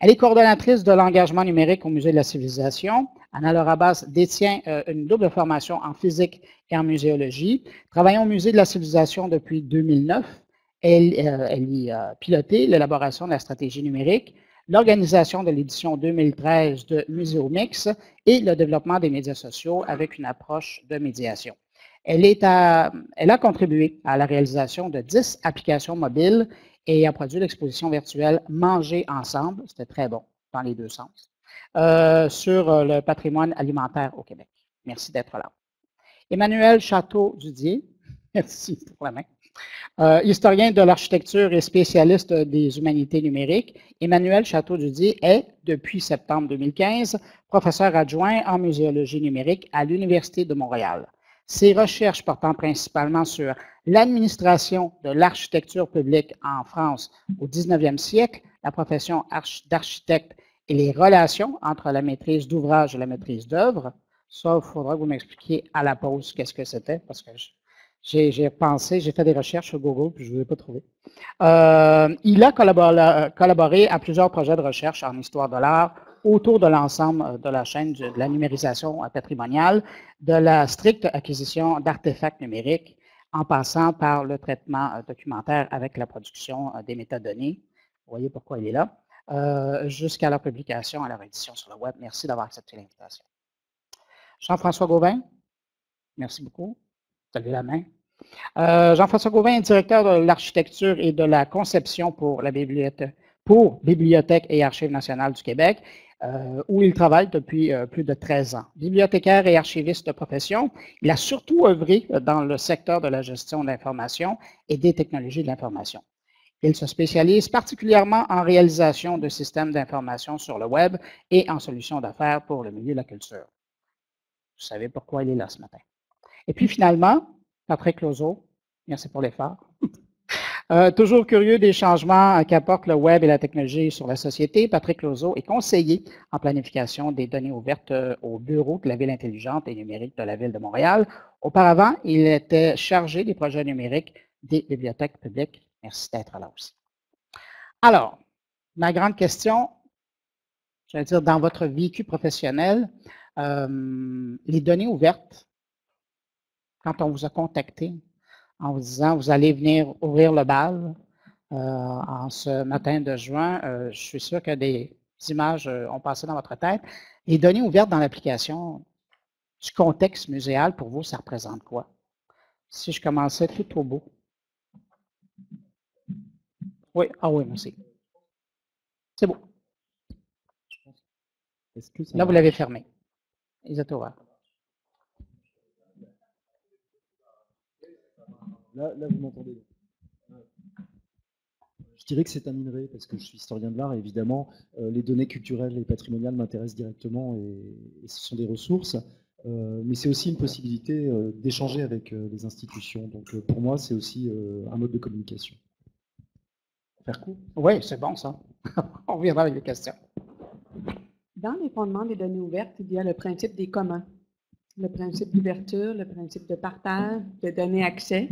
Elle est coordonnatrice de l'engagement numérique au Musée de la Civilisation. Anna Laura Basse détient une double formation en physique et en muséologie. Travaillant au Musée de la Civilisation depuis 2009, elle y a piloté l'élaboration de la stratégie numérique, l'organisation de l'édition 2013 de Muséomix et le développement des médias sociaux avec une approche de médiation. Elle a contribué à la réalisation de 10 applications mobiles et a produit l'exposition virtuelle Manger ensemble, c'était très bon dans les deux sens, sur le patrimoine alimentaire au Québec. Merci d'être là. Emmanuel Château-Dudier, merci pour la main. Historien de l'architecture et spécialiste des humanités numériques, Emmanuel Château-Dudier est, depuis septembre 2015, professeur adjoint en muséologie numérique à l'Université de Montréal. Ses recherches portant principalement sur l'administration de l'architecture publique en France au 19e siècle, la profession d'architecte et les relations entre la maîtrise d'ouvrage et la maîtrise d'œuvre. Ça, il faudra que vous m'expliquiez à la pause qu'est-ce que c'était, parce que j'ai pensé, j'ai fait des recherches sur Google, puis je ne vous ai pas trouvé. Il a collaboré à plusieurs projets de recherche en histoire de l'art autour de l'ensemble de la chaîne de la numérisation patrimoniale, de la stricte acquisition d'artefacts numériques, en passant par le traitement documentaire avec la production des métadonnées. Vous voyez pourquoi il est là, jusqu'à leur publication et leur édition sur le web. Merci d'avoir accepté l'invitation. Jean-François Gauvin, merci beaucoup. Vous avez la main. Jean-François Gauvin est directeur de l'architecture et de la conception pour la Bibliothèque et Archives nationales du Québec, où il travaille depuis plus de 13 ans. Bibliothécaire et archiviste de profession, il a surtout œuvré dans le secteur de la gestion de l'information et des technologies de l'information. Il se spécialise particulièrement en réalisation de systèmes d'information sur le web et en solutions d'affaires pour le milieu de la culture. Vous savez pourquoi il est là ce matin. Et puis finalement, Patrick Lozeau, merci pour l'effort. Toujours curieux des changements qu'apportent le web et la technologie sur la société, Patrick Lozeau est conseiller en planification des données ouvertes au bureau de la Ville intelligente et numérique de la Ville de Montréal. Auparavant, il était chargé des projets numériques des bibliothèques publiques. Merci d'être là aussi. Alors, ma grande question, je vais dire dans votre vécu professionnel, les données ouvertes, quand on vous a contacté en vous disant vous allez venir ouvrir le bal en ce matin de juin, je suis sûr que des images ont passé dans votre tête. Les données ouvertes dans l'application du contexte muséal, pour vous, ça représente quoi? Si je commençais tout au bout. Oui, ah oui, merci. C'est beau. Là, vous l'avez fermé. Ils étaient ouverts. Là, vous m'entendez. Je dirais que c'est un minerai, parce que je suis historien de l'art, et évidemment, les données culturelles et patrimoniales m'intéressent directement, et ce sont des ressources, mais c'est aussi une possibilité d'échanger avec les institutions. Donc pour moi, c'est aussi un mode de communication. Faire court? Oui, c'est bon ça. On reviendra avec les questions. Dans les fondements des données ouvertes, il y a le principe des communs, le principe d'ouverture, le principe de partage, de donner accès.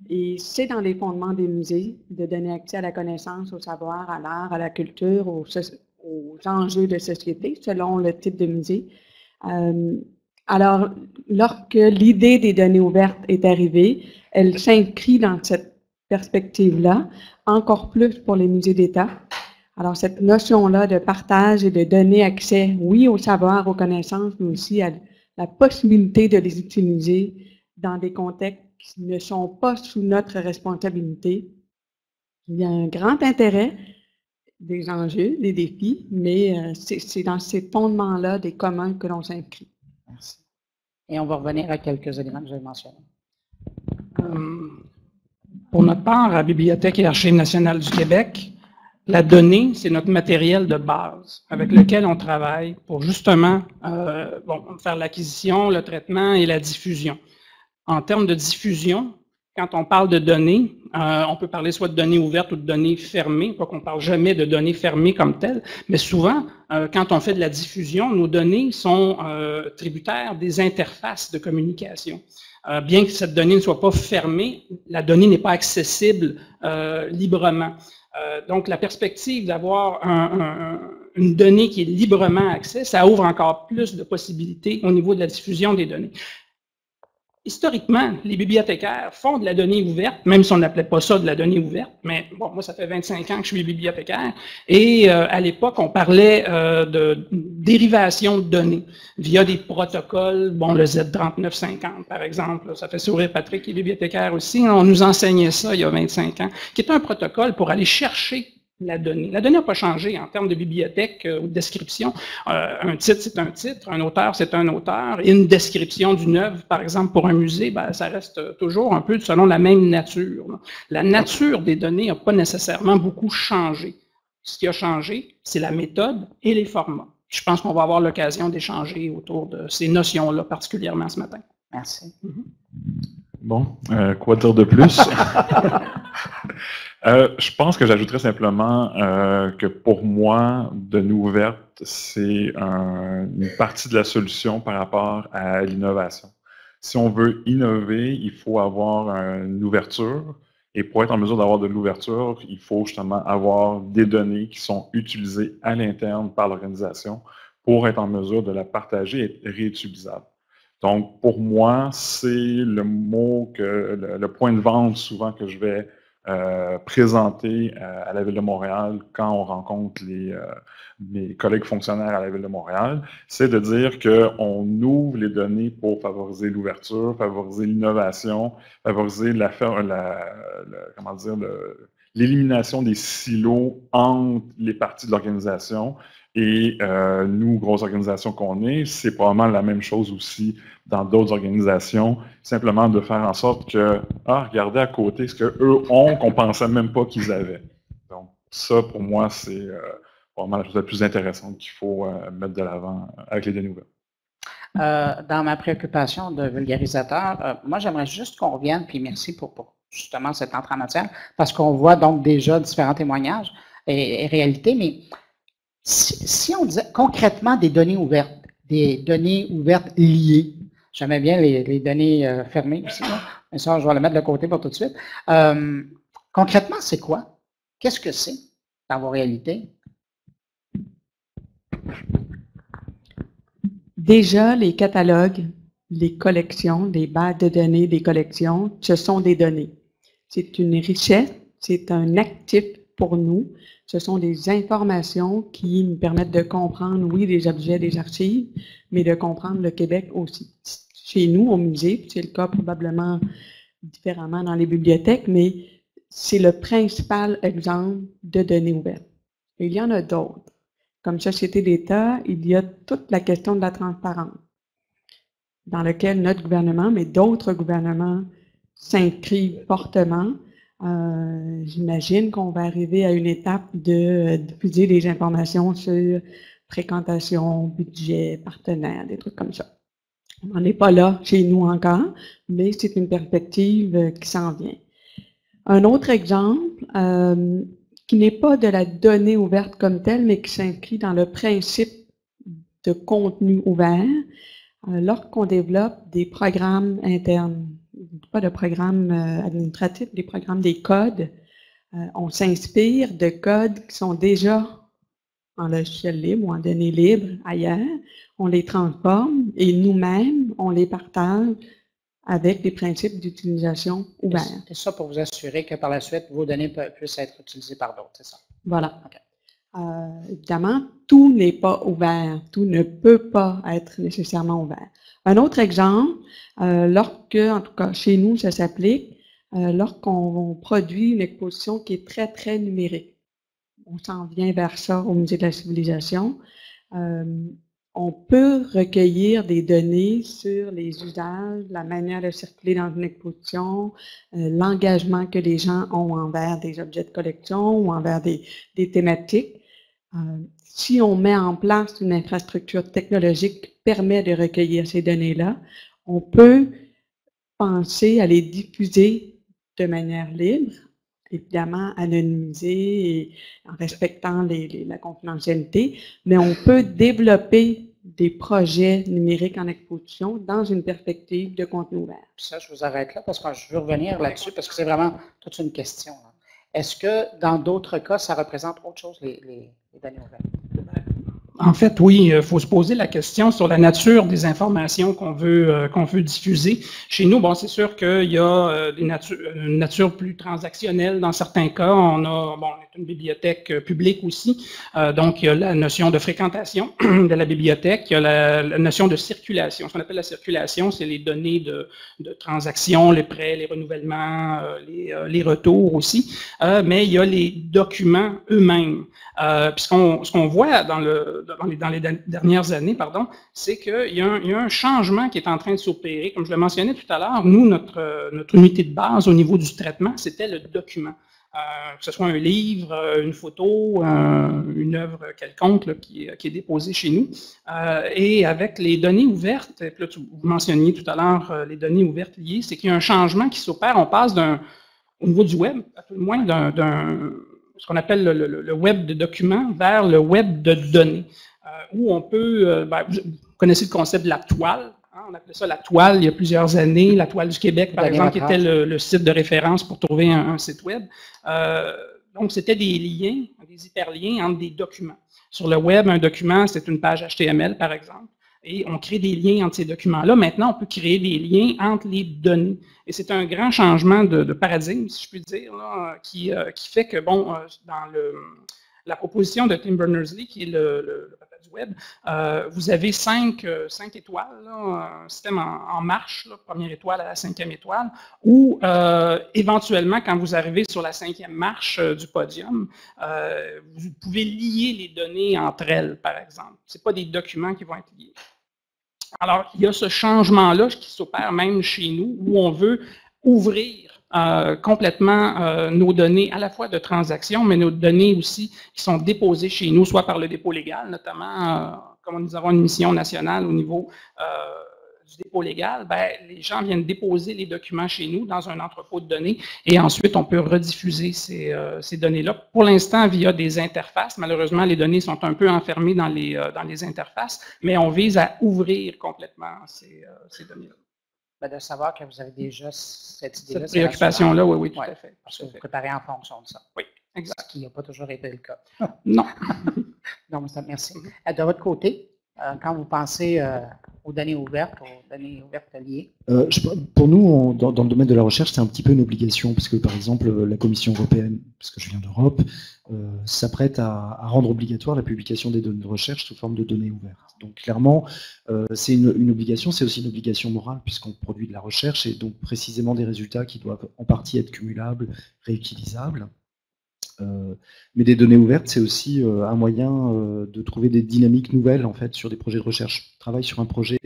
Et c'est dans les fondements des musées de donner accès à la connaissance, au savoir, à l'art, à la culture, aux enjeux de société, selon le type de musée. Alors, lorsque l'idée des données ouvertes est arrivée, elle s'inscrit dans cette perspective-là, encore plus pour les musées d'État. Alors, cette notion-là de partage et de donner accès, oui, au savoir, aux connaissances, mais aussi à la possibilité de les utiliser dans des contextes qui ne sont pas sous notre responsabilité. Il y a un grand intérêt, des enjeux, des défis, mais c'est dans ces fondements-là des communs que l'on s'inscrit. Merci. Et on va revenir à quelques éléments que j'avais mentionnés. Pour notre part, à la Bibliothèque et Archives nationales du Québec, la donnée, c'est notre matériel de base avec lequel on travaille pour justement faire l'acquisition, le traitement et la diffusion. En termes de diffusion, quand on parle de données, on peut parler soit de données ouvertes ou de données fermées, pas qu'on ne parle jamais de données fermées comme telles, mais souvent, quand on fait de la diffusion, nos données sont tributaires des interfaces de communication. bien que cette donnée ne soit pas fermée, la donnée n'est pas accessible librement. Donc, la perspective d'avoir une donnée qui est librement accessible, ça ouvre encore plus de possibilités au niveau de la diffusion des données. Historiquement, les bibliothécaires font de la donnée ouverte, même si on n'appelait pas ça de la donnée ouverte, mais bon, moi, ça fait 25 ans que je suis bibliothécaire, et à l'époque, on parlait de dérivation de données via des protocoles, bon, le Z3950, par exemple, ça fait sourire Patrick, qui est bibliothécaire aussi, on nous enseignait ça il y a 25 ans, qui est un protocole pour aller chercher la donnée. La donnée n'a pas changé en termes de bibliothèque ou de description. Un titre, c'est un titre, un auteur, c'est un auteur, et une description d'une œuvre, par exemple, pour un musée, ben, ça reste toujours un peu selon la même nature. Là. La nature des données n'a pas nécessairement beaucoup changé. Ce qui a changé, c'est la méthode et les formats. Je pense qu'on va avoir l'occasion d'échanger autour de ces notions-là, particulièrement ce matin. Merci. Bon, quoi dire de plus? Je pense que j'ajouterais simplement que pour moi, données ouvertes, c'est une partie de la solution par rapport à l'innovation. Si on veut innover, il faut avoir une ouverture. Et pour être en mesure d'avoir de l'ouverture, il faut justement avoir des données qui sont utilisées à l'interne par l'organisation pour être en mesure de la partager et être réutilisable. Donc, pour moi, c'est le mot, le point de vente souvent que je vais présenter à la Ville de Montréal quand on rencontre mes collègues fonctionnaires à la Ville de Montréal, c'est de dire qu'on ouvre les données pour favoriser l'ouverture, favoriser l'innovation, favoriser l'élimination des silos entre les parties de l'organisation. Et nous, grosses organisations qu'on est, c'est probablement la même chose aussi dans d'autres organisations, simplement de faire en sorte que, regardez à côté ce qu'eux ont qu'on ne pensait même pas qu'ils avaient. Donc, ça, pour moi, c'est probablement la chose la plus intéressante qu'il faut mettre de l'avant avec les données ouvertes. Dans ma préoccupation de vulgarisateur, moi, j'aimerais juste qu'on revienne, puis merci pour justement cette entrée en matière, parce qu'on voit donc déjà différents témoignages et réalités, mais si on disait concrètement des données ouvertes liées, j'aimais bien les données fermées aussi, là, mais ça, je vais le mettre de côté pour tout de suite. Concrètement, c'est quoi? Qu'est-ce que c'est dans vos réalités? Déjà, les catalogues, les collections, les bases de données, des collections, ce sont des données. C'est une richesse, c'est un actif pour nous. Ce sont des informations qui nous permettent de comprendre, oui, des objets, des archives, mais de comprendre le Québec aussi. Chez nous, au musée, c'est le cas probablement différemment dans les bibliothèques, mais c'est le principal exemple de données ouvertes. Et il y en a d'autres. Comme Société d'État, il y a toute la question de la transparence, dans laquelle notre gouvernement, mais d'autres gouvernements s'inscrivent fortement. J'imagine qu'on va arriver à une étape de diffuser des informations sur fréquentation, budget, partenaires, des trucs comme ça. On n'en est pas là chez nous encore, mais c'est une perspective qui s'en vient. Un autre exemple, qui n'est pas de la donnée ouverte comme telle, mais qui s'inscrit dans le principe de contenu ouvert, lorsqu'on développe des programmes internes, pas de programmes administratifs, des programmes, des codes, on s'inspire de codes qui sont déjà en logiciel libre ou en données libres ailleurs, on les transforme et nous-mêmes, on les partage avec des principes d'utilisation ouverts. C'est ça pour vous assurer que par la suite, vos données puissent être utilisées par d'autres, c'est ça? Voilà. Okay. Évidemment, tout n'est pas ouvert, tout ne peut pas être nécessairement ouvert. Un autre exemple, lorsque, en tout cas chez nous, ça s'applique, lorsqu'on produit une exposition qui est très, très numérique. On s'en vient vers ça au Musée de la Civilisation. On peut recueillir des données sur les usages, la manière de circuler dans une exposition, l'engagement que les gens ont envers des objets de collection ou envers des thématiques. Si on met en place une infrastructure technologique qui permet de recueillir ces données-là, on peut penser à les diffuser de manière libre, évidemment anonymisée et en respectant la confidentialité, mais on peut développer des projets numériques en exposition dans une perspective de contenu ouvert. Ça, je vous arrête là parce que je veux revenir là-dessus parce que c'est vraiment toute une question. Est-ce que dans d'autres cas, ça représente autre chose, les données ouvertes? En fait, oui, il faut se poser la question sur la nature des informations qu'on veut diffuser. Chez nous, bon, c'est sûr qu'il y a une nature plus transactionnelle dans certains cas. On est une bibliothèque publique aussi, donc il y a la notion de fréquentation de la bibliothèque, il y a la notion de circulation. Ce qu'on appelle la circulation, c'est les données de transactions, les prêts, les renouvellements, les retours aussi, mais il y a les documents eux-mêmes. Puis ce qu'on voit dans les dernières années, c'est qu'il y a un changement qui est en train de s'opérer. Comme je le mentionnais tout à l'heure, nous, notre unité de base au niveau du traitement, c'était le document. Que ce soit un livre, une photo, une œuvre quelconque là, qui est déposée chez nous. Et avec les données ouvertes, là, vous mentionniez tout à l'heure les données ouvertes liées, c'est qu'il y a un changement qui s'opère. On passe au niveau du web, à tout le moins ce qu'on appelle le web de documents vers le web de données, où on peut, vous connaissez le concept de la toile, hein, on appelait ça la toile il y a plusieurs années, la toile du Québec, par exemple, qui était le site de référence pour trouver un site web. Donc, c'était des liens, des hyperliens entre des documents. Sur le web, un document, c'est une page HTML, par exemple. Et on crée des liens entre ces documents-là. Maintenant, on peut créer des liens entre les données. Et c'est un grand changement de paradigme, si je puis dire, là, qui fait que, bon, dans la proposition de Tim Berners-Lee, qui est le papa du web, vous avez cinq étoiles, là, un système en marche, là, première étoile à la 5e étoile, où éventuellement, quand vous arrivez sur la 5e marche du podium, vous pouvez lier les données entre elles, par exemple. Ce n'est pas des documents qui vont être liés. Alors, il y a ce changement-là qui s'opère même chez nous, où on veut ouvrir complètement nos données, à la fois de transactions, mais nos données aussi qui sont déposées chez nous, soit par le dépôt légal, notamment, comme nous avons une mission nationale au niveau du dépôt légal, les gens viennent déposer les documents chez nous dans un entrepôt de données et ensuite on peut rediffuser ces données-là. Pour l'instant, via des interfaces. Malheureusement, les données sont un peu enfermées dans les interfaces, mais on vise à ouvrir complètement ces données-là. De savoir que vous avez déjà cette idée-là. Cette préoccupation-là, oui, tout à fait. Parce que vous préparez en fonction de ça. Oui, exact. Ce qui n'a pas toujours été le cas. Non. Non, mais merci. De votre côté, quand vous pensez aux données ouvertes liées? Pour nous, dans le domaine de la recherche, c'est un petit peu une obligation, parce que par exemple, la Commission européenne, parce que je viens d'Europe, s'apprête à rendre obligatoire la publication des données de recherche sous forme de données ouvertes. Donc clairement, c'est une obligation, c'est aussi une obligation morale, puisqu'on produit de la recherche, et donc précisément des résultats qui doivent en partie être cumulables, réutilisables. Mais des données ouvertes, c'est aussi un moyen de trouver des dynamiques nouvelles en fait, sur des projets de recherche. Je travaille sur un projet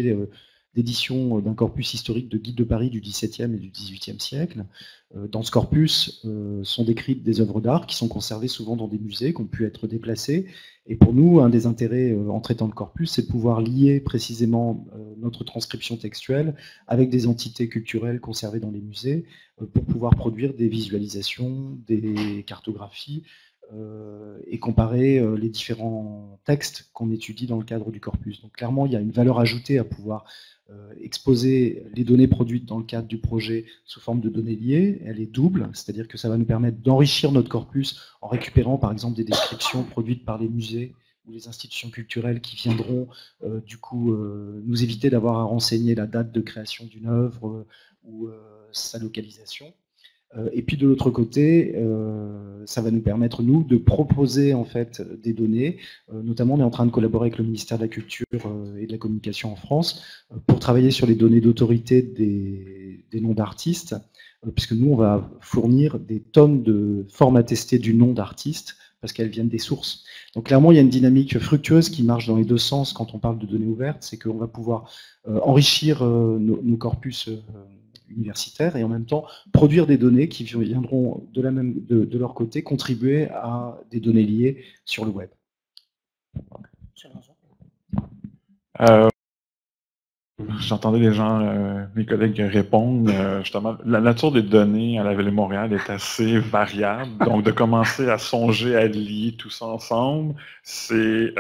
d'édition d'un corpus historique de guides de Paris du XVIIe et du XVIIIe siècle. Dans ce corpus sont décrites des œuvres d'art qui sont conservées souvent dans des musées, qui ont pu être déplacées. Et pour nous, un des intérêts en traitant le corpus, c'est de pouvoir lier précisément notre transcription textuelle avec des entités culturelles conservées dans les musées pour pouvoir produire des visualisations, des cartographies et comparer les différents textes qu'on étudie dans le cadre du corpus. Donc clairement, il y a une valeur ajoutée à pouvoir exposer les données produites dans le cadre du projet sous forme de données liées. Elle est double, c'est-à-dire que ça va nous permettre d'enrichir notre corpus en récupérant par exemple des descriptions produites par les musées ou les institutions culturelles qui viendront du coup nous éviter d'avoir à renseigner la date de création d'une œuvre ou sa localisation. Et puis de l'autre côté, ça va nous permettre, nous, de proposer en fait des données. Notamment, on est en train de collaborer avec le ministère de la Culture et de la Communication en France pour travailler sur les données d'autorité des noms d'artistes, puisque nous, on va fournir des tonnes de formes attestées du nom d'artiste, parce qu'elles viennent des sources. Donc clairement, il y a une dynamique fructueuse qui marche dans les deux sens quand on parle de données ouvertes, c'est qu'on va pouvoir enrichir nos corpus universitaires et en même temps produire des données qui viendront de leur côté contribuer à des données liées sur le web. J'entendais les gens, mes collègues répondre, justement, la nature des données à la Ville-de-Montréal est assez variable, donc de commencer à songer à lier tout ça ensemble, c'est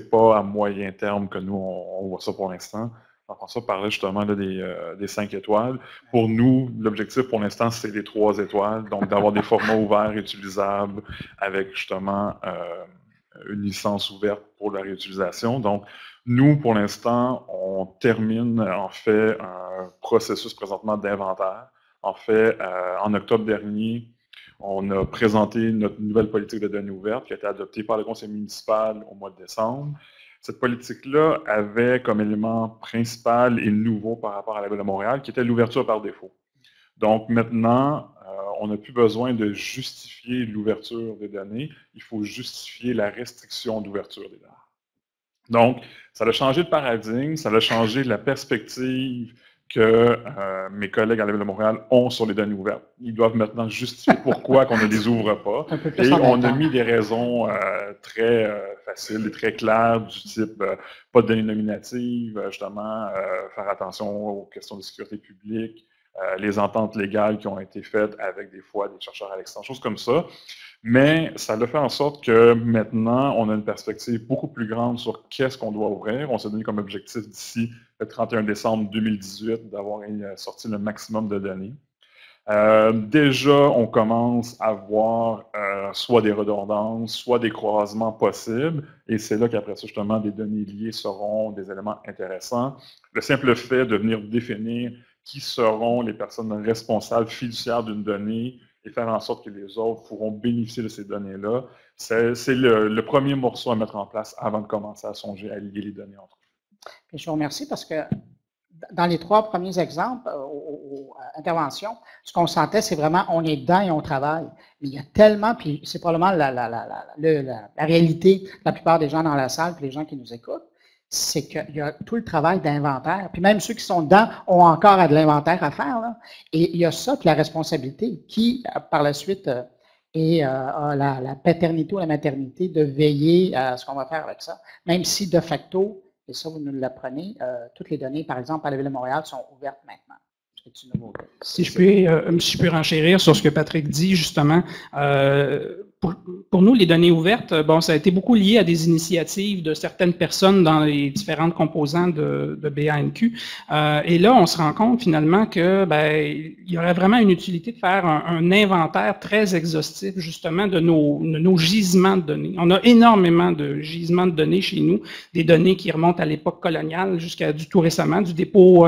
pas à moyen terme que nous, on voit ça pour l'instant. Jean-François parlait justement là, des 5 étoiles. Pour nous, l'objectif pour l'instant, c'est les 3 étoiles, donc d'avoir des formats ouverts utilisables avec justement une licence ouverte pour la réutilisation. Donc, nous, pour l'instant, on termine en fait un processus présentement d'inventaire. En fait, en octobre dernier, on a présenté notre nouvelle politique de données ouvertes qui a été adoptée par le conseil municipal au mois de décembre. Cette politique-là avait comme élément principal et nouveau par rapport à la Ville de Montréal, qui était l'ouverture par défaut. Donc maintenant, on n'a plus besoin de justifier l'ouverture des données, il faut justifier la restriction d'ouverture des données. Donc, ça a changé de paradigme, ça a changé la perspective que mes collègues à la Ville de Montréal ont sur les données ouvertes. Ils doivent maintenant justifier pourquoi qu'on ne les ouvre pas. Et on a mis des raisons très faciles et très claires du type pas de données nominatives, justement, faire attention aux questions de sécurité publique, les ententes légales qui ont été faites avec des fois des chercheurs à l'extension, choses comme ça. Mais ça a fait en sorte que maintenant, on a une perspective beaucoup plus grande sur qu'est-ce qu'on doit ouvrir. On s'est donné comme objectif d'ici le 31 décembre 2018 d'avoir sorti le maximum de données. Déjà, on commence à voir soit des redondances, soit des croisements possibles, et c'est là qu'après ça, justement, des données liées seront des éléments intéressants. Le simple fait de venir définir qui seront les personnes responsables fiduciaires d'une donnée et faire en sorte que les autres pourront bénéficier de ces données-là, c'est le premier morceau à mettre en place avant de commencer à songer à lier les données entre eux. Et je vous remercie parce que dans les 3 premiers exemples aux interventions, ce qu'on sentait, c'est vraiment on est dedans et on travaille. Mais il y a tellement, puis c'est probablement la réalité de la plupart des gens dans la salle, puis les gens qui nous écoutent, c'est qu'il y a tout le travail d'inventaire. Puis même ceux qui sont dedans ont encore de l'inventaire à faire. Là. Et il y a ça, puis la responsabilité qui, par la suite, a la paternité ou la maternité de veiller à ce qu'on va faire avec ça. Même si, de facto, et ça, vous nous l'apprenez, toutes les données, par exemple, à la Ville de Montréal, sont ouvertes maintenant. Si je peux renchérir sur ce que Patrick dit, justement, pour nous, les données ouvertes, bon, ça a été beaucoup lié à des initiatives de certaines personnes dans les différentes composantes de BANQ. Et là, on se rend compte finalement que il y aurait vraiment une utilité de faire un inventaire très exhaustif, justement, de nos gisements de données. On a énormément de gisements de données chez nous, des données qui remontent à l'époque coloniale jusqu'à tout récemment, du dépôt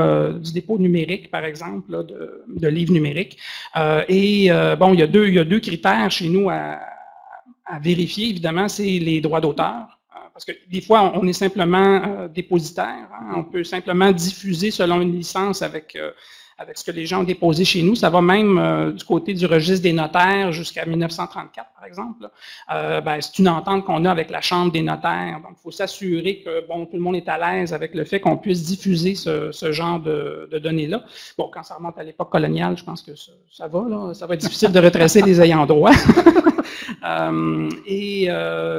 numérique, par exemple, là, de livres numériques. Bon, il y a deux critères chez nous à vérifier, évidemment, c'est les droits d'auteur. Parce que des fois, on est simplement dépositaire. Hein, on peut simplement diffuser selon une licence avec ce que les gens ont déposé chez nous. Ça va même du côté du registre des notaires jusqu'à 1934, par exemple. C'est une entente qu'on a avec la Chambre des notaires. Donc, il faut s'assurer que tout le monde est à l'aise avec le fait qu'on puisse diffuser ce genre de données-là. Bon, quand ça remonte à l'époque coloniale, je pense que ça va. Là. Ça va être difficile de retracer les ayants droit.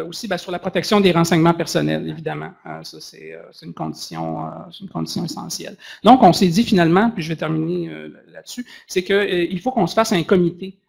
Aussi sur la protection des renseignements personnels, évidemment. Ça, c'est une condition essentielle. Donc, on s'est dit finalement, puis je vais terminer là-dessus, c'est qu'il faut qu'on se fasse un comité.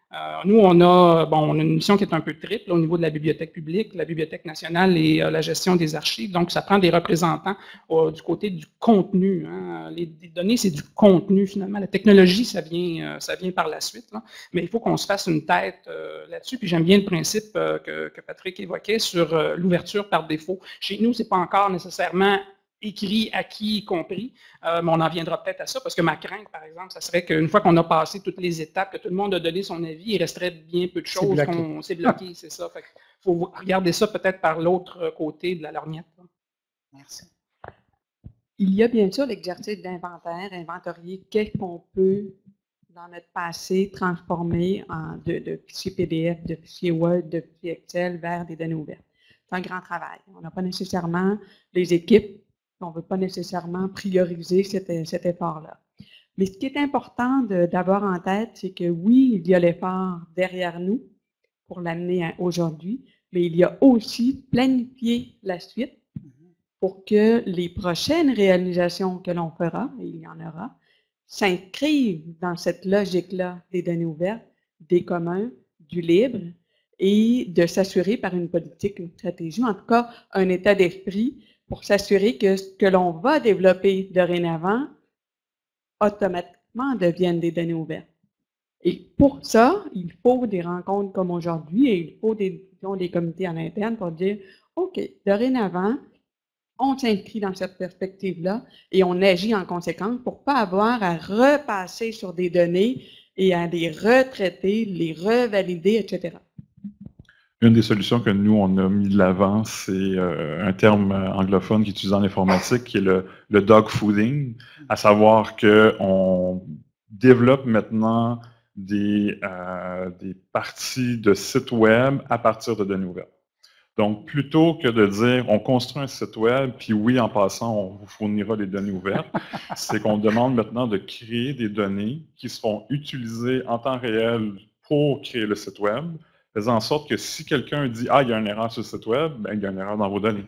Nous, on a une mission qui est un peu triple au niveau de la bibliothèque publique, la Bibliothèque nationale et la gestion des archives. Donc, ça prend des représentants du côté du contenu. Hein. Les données, c'est du contenu, finalement. La technologie, ça vient par la suite. Là. Mais il faut qu'on se fasse une tête là-dessus. Puis j'aime bien le principe que Patrick évoquait sur l'ouverture par défaut. Chez nous, c'est pas encore nécessairement écrit, acquis, y compris, mais on en viendra peut-être à ça, parce que ma crainte, par exemple, ça serait qu'une fois qu'on a passé toutes les étapes, que tout le monde a donné son avis, il resterait bien peu de choses qu'on s'est bloqué, c'est ça. Il faut regarder ça peut-être par l'autre côté de la lorgnette. Merci. Il y a bien sûr l'exercice d'inventaire, inventorier qu'est-ce qu'on peut, dans notre passé, transformer de fichiers PDF, de fichiers Word, de fichiers Excel vers des données ouvertes. C'est un grand travail. On n'a pas nécessairement les équipes. On ne veut pas nécessairement prioriser cet effort-là. Mais ce qui est important d'avoir en tête, c'est que oui, il y a l'effort derrière nous pour l'amener aujourd'hui, mais il y a aussi planifier la suite pour que les prochaines réalisations que l'on fera, et il y en aura, s'inscrivent dans cette logique-là des données ouvertes, des communs, du libre, et de s'assurer par une politique, une stratégie, en tout cas un état d'esprit pour s'assurer que ce que l'on va développer dorénavant automatiquement deviennent des données ouvertes. Et pour ça, il faut des rencontres comme aujourd'hui et il faut des comités en interne pour dire, OK, dorénavant, on s'inscrit dans cette perspective-là et on agit en conséquence pour ne pas avoir à repasser sur des données et à les retraiter, les revalider, etc. Une des solutions que nous, on a mis de l'avant, c'est un terme anglophone qui est utilisé en informatique, qui est le dog fooding, à savoir qu'on développe maintenant des parties de sites web à partir de données ouvertes. Donc, plutôt que de dire on construit un site web, puis oui, en passant, on vous fournira les données ouvertes, c'est qu'on demande maintenant de créer des données qui seront utilisées en temps réel pour créer le site web, faisant en sorte que si quelqu'un dit « Ah, il y a une erreur sur le site web », ben, il y a une erreur dans vos données.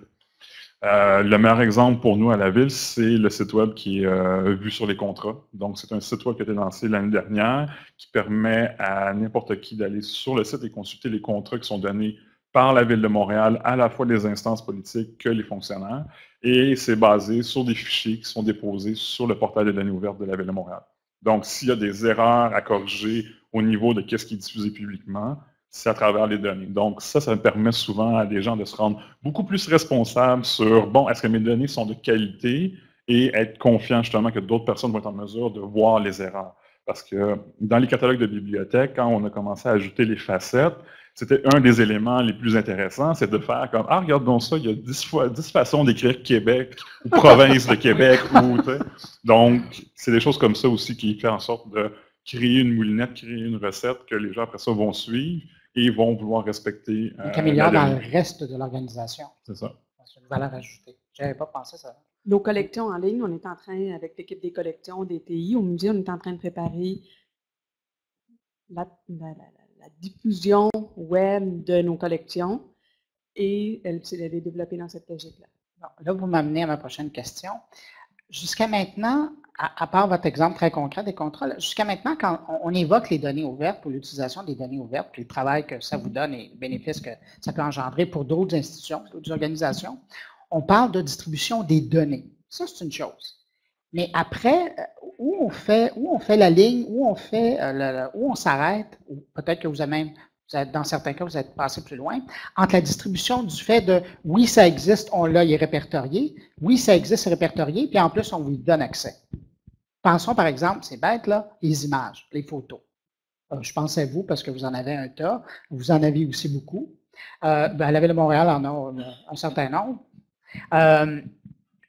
Le meilleur exemple pour nous à la Ville, c'est le site web qui est vu sur les contrats. Donc, c'est un site web qui a été lancé l'année dernière qui permet à n'importe qui d'aller sur le site et consulter les contrats qui sont donnés par la Ville de Montréal, à la fois les instances politiques que les fonctionnaires. Et c'est basé sur des fichiers qui sont déposés sur le portail des données ouvertes de la Ville de Montréal. Donc, s'il y a des erreurs à corriger au niveau de ce qui est diffusé publiquement, c'est à travers les données. Donc, ça permet souvent à des gens de se rendre beaucoup plus responsables sur, bon, est-ce que mes données sont de qualité et être confiant justement que d'autres personnes vont être en mesure de voir les erreurs. Parce que dans les catalogues de bibliothèques, quand on a commencé à ajouter les facettes, c'était un des éléments les plus intéressants, c'est de faire comme, ah, regarde donc ça, il y a 10 façons d'écrire Québec ou province de Québec. Donc, c'est des choses comme ça aussi qui font en sorte de créer une moulinette, créer une recette que les gens après ça vont suivre et vont vouloir respecter. Et qui améliore dans le reste de l'organisation. C'est ça. C'est une valeur ajoutée. Je n'avais pas pensé ça. Nos collections en ligne, on est en train, avec l'équipe des collections, des TI, au musée, on est en train de préparer la diffusion web de nos collections et elle est développée dans cette logique-là. Bon, là, vous m'amenez à ma prochaine question. Jusqu'à maintenant, à part votre exemple très concret des contrats, jusqu'à maintenant, quand on évoque les données ouvertes ou l'utilisation des données ouvertes, puis le travail que ça vous donne et le bénéfice que ça peut engendrer pour d'autres institutions, d'autres organisations, on parle de distribution des données. Ça, c'est une chose. Mais après, où on fait la ligne, où on s'arrête, ou peut-être que vous avez même, dans certains cas, vous êtes passé plus loin, entre la distribution du fait de oui, ça existe, on l'a, il est répertorié, oui, ça existe, c'est répertorié, puis en plus, on vous donne accès. Pensons par exemple, c'est bête là, les images, les photos. Je pense à vous parce que vous en avez un tas, vous en avez aussi beaucoup. La Ville de Montréal en a un certain nombre.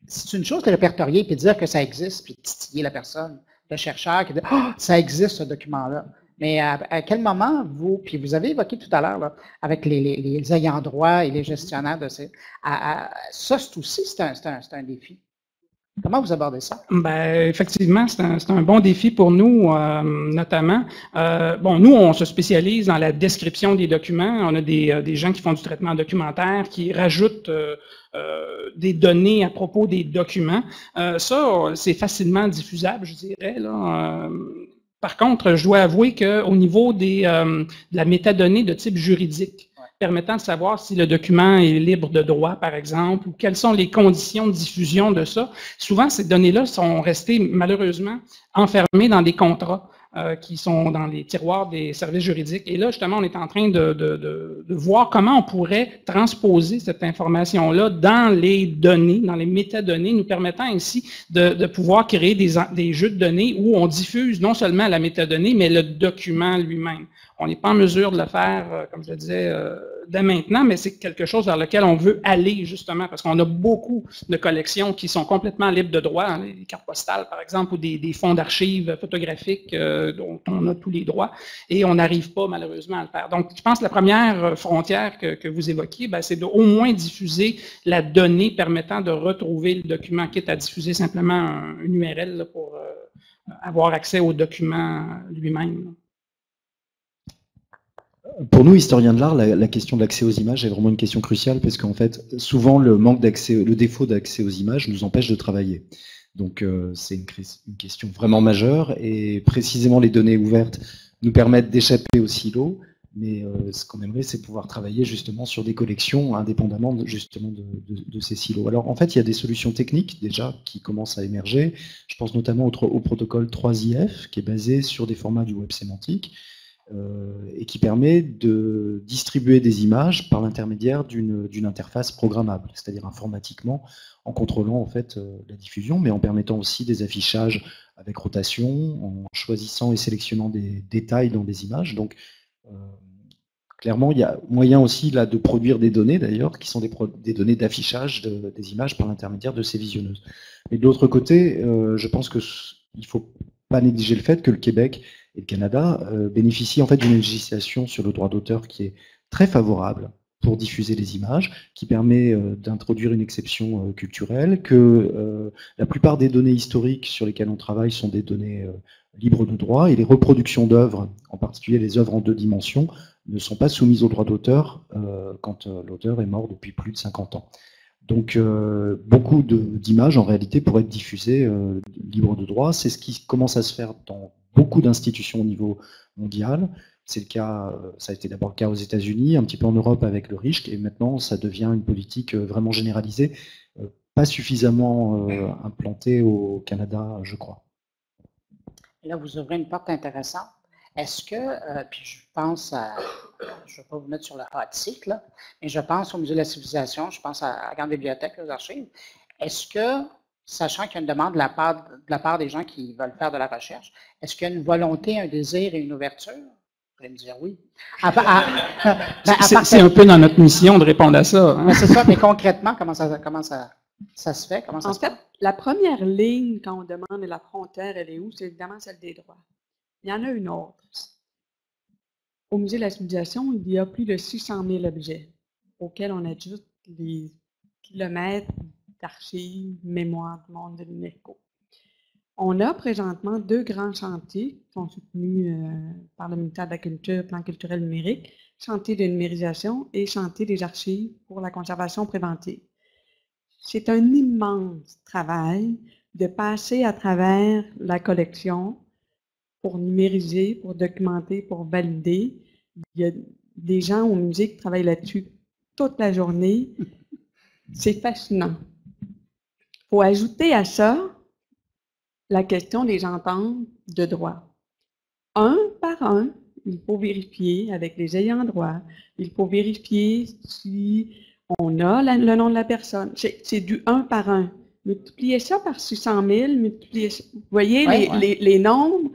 C'est une chose de répertorier et de dire que ça existe, puis de titiller la personne, le chercheur qui dit « Ah, ça existe ce document-là ». Mais à quel moment puis vous avez évoqué tout à l'heure, avec les ayants droit et les gestionnaires de ces... ça, c'est un défi. Comment vous abordez ça? Ben, effectivement, c'est un bon défi pour nous, notamment. Bon, nous, on se spécialise dans la description des documents. On a des gens qui font du traitement documentaire, qui rajoutent des données à propos des documents. Ça, c'est facilement diffusable, je dirais, là. Par contre, je dois avouer qu'au niveau de la métadonnée de type juridique, permettant de savoir si le document est libre de droit, par exemple, ou quelles sont les conditions de diffusion de ça. Souvent, ces données-là sont restées, malheureusement, enfermées dans des contrats qui sont dans les tiroirs des services juridiques. Et là, justement, on est en train de voir comment on pourrait transposer cette information-là dans les données, dans les métadonnées, nous permettant ainsi de pouvoir créer des jeux de données où on diffuse non seulement la métadonnée, mais le document lui-même. On n'est pas en mesure de le faire, comme je le disais, dès maintenant, mais c'est quelque chose vers lequel on veut aller, justement, parce qu'on a beaucoup de collections qui sont complètement libres de droit, hein, les cartes postales, par exemple, ou des fonds d'archives photographiques dont on a tous les droits, et on n'arrive pas, malheureusement, à le faire. Donc, je pense que la première frontière que vous évoquiez, c'est d'au moins diffuser la donnée permettant de retrouver le document, quitte à diffuser simplement une URL là, pour avoir accès au document lui-même. Pour nous, historiens de l'art, la question de l'accès aux images est vraiment une question cruciale parce qu'en fait, souvent, le défaut d'accès aux images nous empêche de travailler. Donc, c'est une question vraiment majeure et précisément les données ouvertes nous permettent d'échapper aux silos. Mais ce qu'on aimerait, c'est pouvoir travailler justement sur des collections indépendamment justement de ces silos. Alors en fait, il y a des solutions techniques déjà qui commencent à émerger. Je pense notamment au protocole 3IF, qui est basé sur des formats du web sémantique et qui permet de distribuer des images par l'intermédiaire d'une interface programmable, c'est-à-dire informatiquement, en contrôlant en fait la diffusion, mais en permettant aussi des affichages avec rotation, en choisissant et sélectionnant des détails dans des images. Donc, clairement, il y a moyen aussi là de produire des données d'ailleurs, qui sont des données d'affichage des images par l'intermédiaire de ces visionneuses. Mais de l'autre côté, je pense qu'il ne faut pas négliger le fait que le Québec et le Canada bénéficient en fait d'une législation sur le droit d'auteur qui est très favorable pour diffuser les images, qui permet d'introduire une exception culturelle, que la plupart des données historiques sur lesquelles on travaille sont des données libres de droit, et les reproductions d'œuvres, en particulier les œuvres en 2 dimensions, ne sont pas soumises au droit d'auteur quand l'auteur est mort depuis plus de 50 ans. Donc beaucoup d'images en réalité pourraient être diffusées libres de droit. C'est ce qui commence à se faire dans beaucoup d'institutions au niveau mondial. C'est le cas, ça a été d'abord le cas aux États-Unis, un petit peu en Europe avec le RICH, et maintenant ça devient une politique vraiment généralisée, pas suffisamment implantée au Canada, je crois. Là, vous ouvrez une porte intéressante. Est-ce que, puis je pense à, je ne vais pas vous mettre sur le hot seat, là, mais je pense au Musée de la Civilisation, je pense à la Grande Bibliothèque, aux archives. Est-ce que, sachant qu'il y a une demande de la part des gens qui veulent faire de la recherche, est-ce qu'il y a une volonté, un désir et une ouverture? Vous allez me dire oui. C'est un peu dans notre mission de répondre à ça. Hein? C'est ça, mais concrètement, comment ça se fait? Comment ça en se fait, passe? la première ligne, quand on demande la frontière, elle est où? C'est évidemment celle des droits. Il y en a une autre. Au Musée de la Civilisation, il y a plus de 600 000 objets auxquels on ajoute les kilomètres d'archives, mémoire du monde de l'UNESCO. On a présentement 2 grands chantiers qui sont soutenus par le ministère de la Culture, Plan culturel numérique, chantier de numérisation et chantier des archives pour la conservation préventive. C'est un immense travail de passer à travers la collection pour numériser, pour documenter, pour valider. Il y a des gens au musée qui travaillent là-dessus toute la journée. C'est fascinant. Il faut ajouter à ça la question des ententes de droit. Un par un, il faut vérifier avec les ayants droit, il faut vérifier si on a le nom de la personne. C'est du 1 par 1. Multipliez ça par 600 000, multipliez ça. Vous voyez, les nombres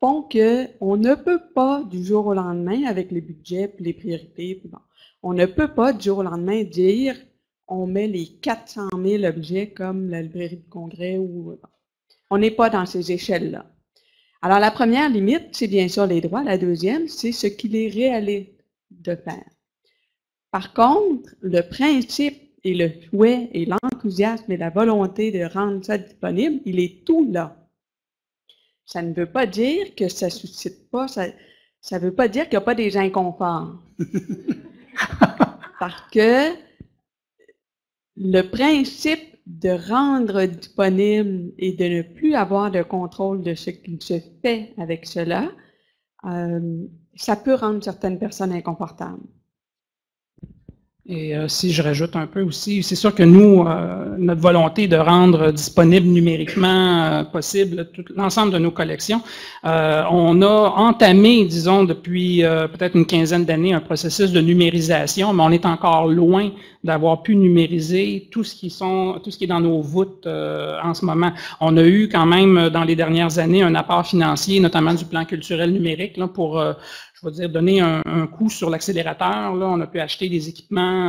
font qu'on ne peut pas du jour au lendemain, avec les budgets et les priorités, puis bon, on ne peut pas du jour au lendemain dire on met les 400 000 objets comme la librairie du Congrès ou... On n'est pas dans ces échelles-là. Alors, la première limite, c'est bien sûr les droits. La deuxième, c'est ce qu'il est réaliste de faire. Par contre, le principe et le souhait et l'enthousiasme et la volonté de rendre ça disponible, il est tout là. Ça ne veut pas dire que ça ne suscite pas, ça ne veut pas dire qu'il n'y a pas des inconforts. Parce que le principe de rendre disponible et de ne plus avoir de contrôle de ce qui se fait avec cela, ça peut rendre certaines personnes inconfortables. Et si je rajoute un peu aussi, c'est sûr que nous, notre volonté de rendre disponible numériquement possible l'ensemble de nos collections, on a entamé, disons, depuis peut-être une quinzaine d'années, un processus de numérisation, mais on est encore loin d'avoir pu numériser tout ce qui est dans nos voûtes en ce moment. On a eu quand même, dans les dernières années, un apport financier, notamment du plan culturel numérique, là, pour... je vais dire, donner un coup sur l'accélérateur. Là, on a pu acheter des équipements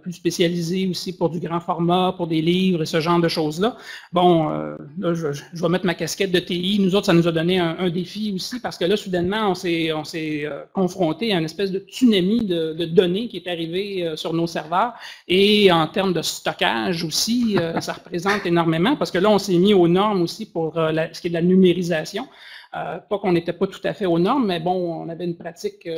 plus spécialisés aussi pour du grand format, pour des livres et ce genre de choses-là. Bon, là, je vais mettre ma casquette de TI. Nous autres, ça nous a donné un défi aussi parce que là, soudainement, on s'est confronté à une espèce de tsunami de données qui est arrivé sur nos serveurs. Et en termes de stockage aussi, ça représente énormément parce que là, on s'est mis aux normes aussi pour ce qui est de la numérisation. Pas qu'on n'était pas tout à fait aux normes, mais bon, on avait une pratique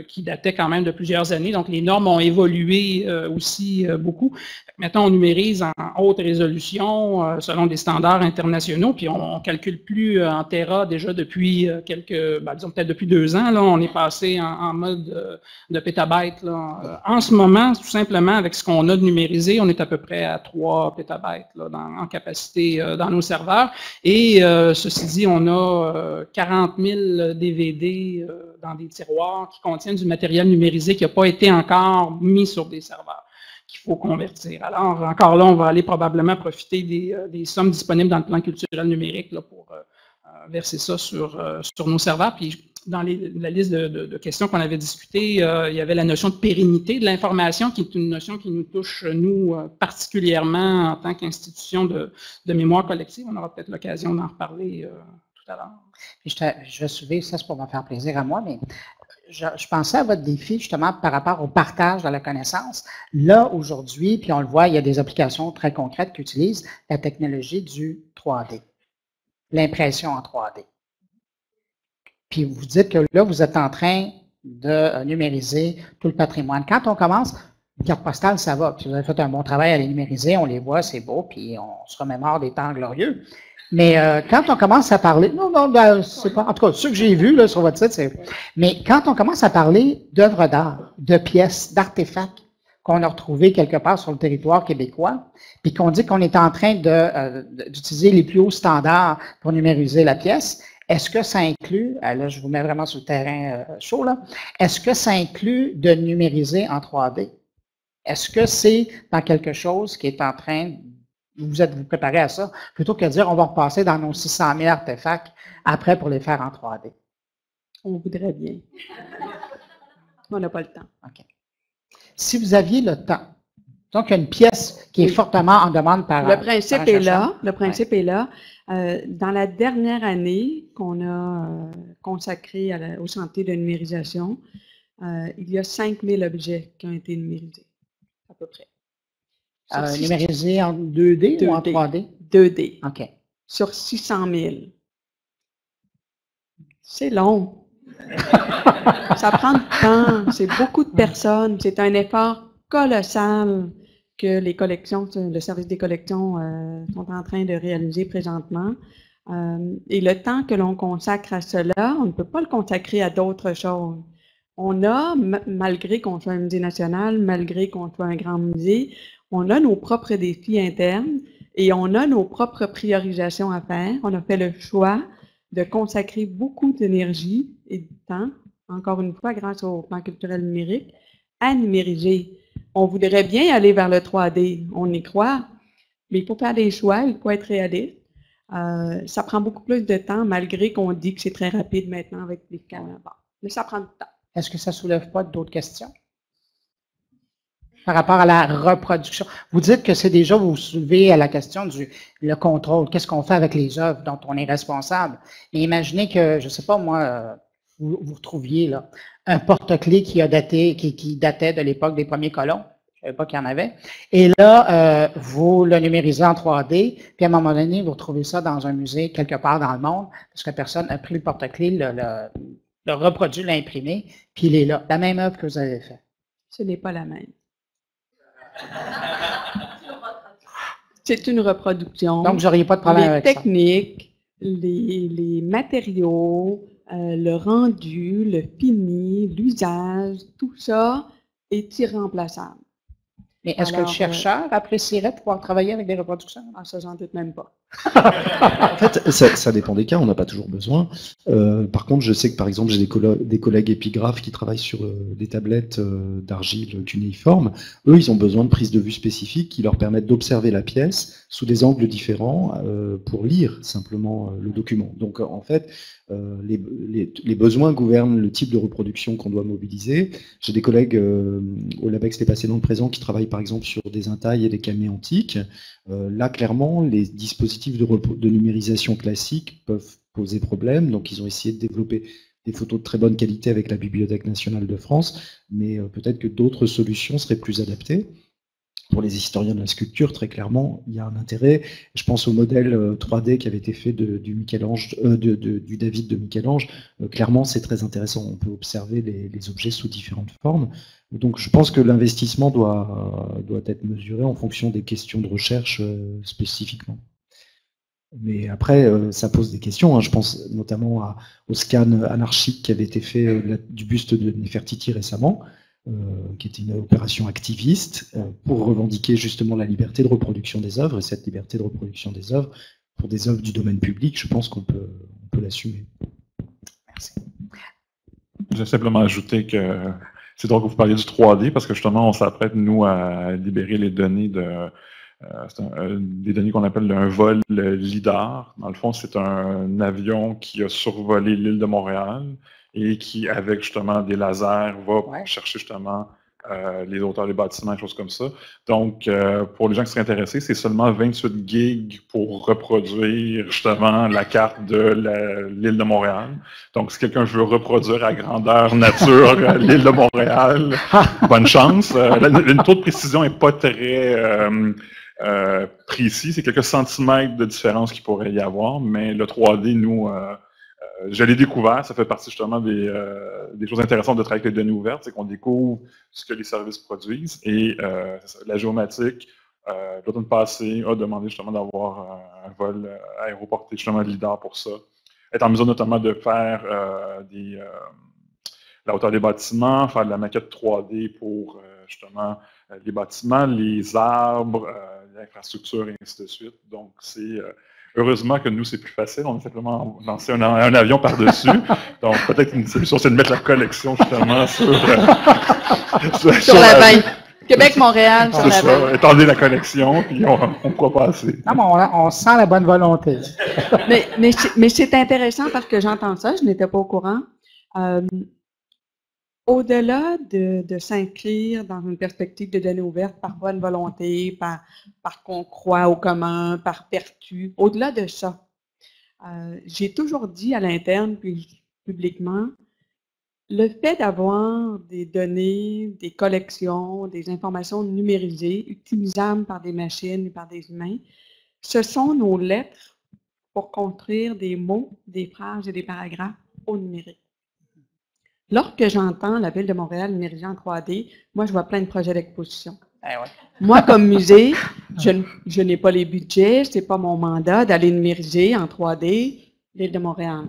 qui datait quand même de plusieurs années, donc les normes ont évolué aussi beaucoup. Maintenant, on numérise en haute résolution selon des standards internationaux, puis on ne calcule plus en Tera déjà depuis disons peut-être depuis 2 ans, là, on est passé en mode de pétabytes. Là. En ce moment, tout simplement, avec ce qu'on a de numérisé, on est à peu près à 3 pétabytes là, en capacité dans nos serveurs. Et ceci dit, on a 40 000 DVD dans des tiroirs qui contiennent du matériel numérisé qui n'a pas été encore mis sur des serveurs, qu'il faut convertir. Alors, encore là, on va aller probablement profiter des sommes disponibles dans le plan culturel numérique là, pour verser ça sur nos serveurs. Puis, dans la liste de questions qu'on avait discutées, il y avait la notion de pérennité de l'information, qui est une notion qui nous touche, nous, particulièrement en tant qu'institution de mémoire collective. On aura peut-être l'occasion d'en reparler tout à l'heure. Je vais soulever, ça c'est pour me faire plaisir à moi, mais je pensais à votre défi justement par rapport au partage de la connaissance. Là, aujourd'hui, puis on le voit, il y a des applications très concrètes qui utilisent la technologie du 3D, l'impression en 3D. Puis vous dites que là, vous êtes en train de numériser tout le patrimoine. Quand on commence, une carte postale, ça va. Puis vous avez fait un bon travail à les numériser, on les voit, c'est beau, puis on se remémore des temps glorieux. Mais quand on commence à parler, c'est pas, en tout cas, ce que j'ai vu là, sur votre site, c'est. Mais quand on commence à parler d'œuvres d'art, de pièces, d'artefacts qu'on a retrouvés quelque part sur le territoire québécois, puis qu'on dit qu'on est en train d'utiliser les plus hauts standards pour numériser la pièce, est-ce que ça inclut, là je vous mets vraiment sur le terrain chaud là, est-ce que ça inclut de numériser en 3D? Est-ce que c'est dans quelque chose qui est en train, vous préparez à ça, plutôt que de dire on va repasser dans nos 600 000 artefacts après pour les faire en 3D? On voudrait bien. On n'a pas le temps. OK. Si vous aviez le temps, donc il y a une pièce qui est fortement en demande par le principe est là. Le principe ouais. est là. Dans la dernière année qu'on a consacrée au chantier de numérisation, il y a 5000 objets qui ont été numérisés, à peu près. Numérisés en 2D ou en 3D? 2D. OK. Sur 600 000. C'est long. Ça prend du temps. C'est beaucoup de personnes. C'est un effort colossal que les collections, le service des collections sont en train de réaliser présentement. Et le temps que l'on consacre à cela, on ne peut pas le consacrer à d'autres choses. On a, malgré qu'on soit un musée national, malgré qu'on soit un grand musée, on a nos propres défis internes et on a nos propres priorisations à faire. On a fait le choix de consacrer beaucoup d'énergie et de temps, encore une fois, grâce au plan culturel numérique, à numériser. On voudrait bien aller vers le 3D, on y croit, mais il faut faire des choix, il faut être réaliste. Ça prend beaucoup plus de temps, malgré qu'on dit que c'est très rapide maintenant avec les caméras. Mais ça prend du temps. Est-ce que ça ne soulève pas d'autres questions par rapport à la reproduction? Vous dites que c'est déjà, vous soulevez à la question le contrôle. Qu'est-ce qu'on fait avec les œuvres dont on est responsable? Mais imaginez que, je ne sais pas moi, vous retrouviez là, un porte-clés qui datait de l'époque des premiers colons. Je ne savais pas qu'il y en avait. Et là, vous le numérisez en 3D, puis à un moment donné, vous retrouvez ça dans un musée quelque part dans le monde, parce que personne a pris le porte-clés, le reproduit, l'a imprimé, puis il est là. La même œuvre que vous avez faite. Ce n'est pas la même. C'est une reproduction. Donc, vous n'auriez pas de problème avec ça. Les techniques, les matériaux, le rendu, le fini, l'usage, tout ça est irremplaçable. Mais est-ce que le chercheur apprécierait pouvoir travailler avec des reproductions? Ah, ça, j'en doute même pas. En fait, ça dépend des cas, on n'a pas toujours besoin. Par contre, je sais que par exemple, j'ai des collègues épigraphes qui travaillent sur des tablettes d'argile cunéiforme. Eux, ils ont besoin de prises de vue spécifiques qui leur permettent d'observer la pièce sous des angles différents pour lire simplement le document. Donc en fait, les besoins gouvernent le type de reproduction qu'on doit mobiliser. J'ai des collègues au LabEx Les Passés dans le Présent qui travaillent par exemple sur des intailles et des camées antiques. Là, clairement, les dispositifs de numérisation classiques peuvent poser problème. Donc, ils ont essayé de développer des photos de très bonne qualité avec la Bibliothèque nationale de France, mais peut-être que d'autres solutions seraient plus adaptées. pour les historiens de la sculpture, très clairement, il y a un intérêt. Je pense au modèle 3D qui avait été fait du David de Michel-Ange. Clairement, c'est très intéressant. On peut observer les objets sous différentes formes. Donc, je pense que l'investissement doit être mesuré en fonction des questions de recherche spécifiquement. Mais après, ça pose des questions. Je pense notamment au scan anarchique qui avait été fait du buste de Nefertiti récemment, qui était une opération activiste pour revendiquer justement la liberté de reproduction des œuvres. Et cette liberté de reproduction des œuvres, pour des œuvres du domaine public, je pense qu'on peut l'assumer. Merci. Je vais simplement ajouter que c'est drôle que vous parliez du 3D, parce que justement, on s'apprête, nous, à libérer les données des données qu'on appelle un vol LIDAR. Dans le fond, c'est un avion qui a survolé l'île de Montréal et qui, avec justement des lasers, va chercher justement les hauteurs des bâtiments, des choses comme ça. Donc, pour les gens qui seraient intéressés, c'est seulement 28 gigs pour reproduire justement la carte de l'île de Montréal. Donc, si quelqu'un veut reproduire à grandeur nature l'île de Montréal, bonne chance. Le taux de précision n'est pas très précis. C'est quelques centimètres de différence qu'il pourrait y avoir, mais le 3D, nous... je l'ai découvert, ça fait partie justement des choses intéressantes de travailler avec les données ouvertes, c'est qu'on découvre ce que les services produisent et la géomatique, l'automne passé, a demandé justement d'avoir un vol aéroporté justement de LIDAR pour ça. Être en mesure notamment de faire la hauteur des bâtiments, faire de la maquette 3D pour justement les bâtiments, les arbres, l'infrastructure et ainsi de suite. Donc c'est... heureusement que nous, c'est plus facile. On a simplement lancé un avion par-dessus. Donc, peut-être une solution, c'est de mettre la collection, justement, sur la veille. Québec-Montréal, sur la veille. Étendez la connexion, puis on pourra passer. Non, mais on sent la bonne volonté. mais c'est intéressant parce que j'entends ça, je n'étais pas au courant. Au-delà de s'inscrire dans une perspective de données ouvertes par bonne volonté, par qu'on croit au commun, par vertu, au-delà de ça, j'ai toujours dit à l'interne, puis publiquement, le fait d'avoir des données, des collections, des informations numérisées, utilisables par des machines et par des humains, ce sont nos lettres pour construire des mots, des phrases et des paragraphes au numérique. Lorsque j'entends la Ville de Montréal numérisée en 3D, moi, je vois plein de projets d'exposition. Moi, comme musée, je n'ai pas les budgets, ce n'est pas mon mandat d'aller numériser en 3D l'île de Montréal.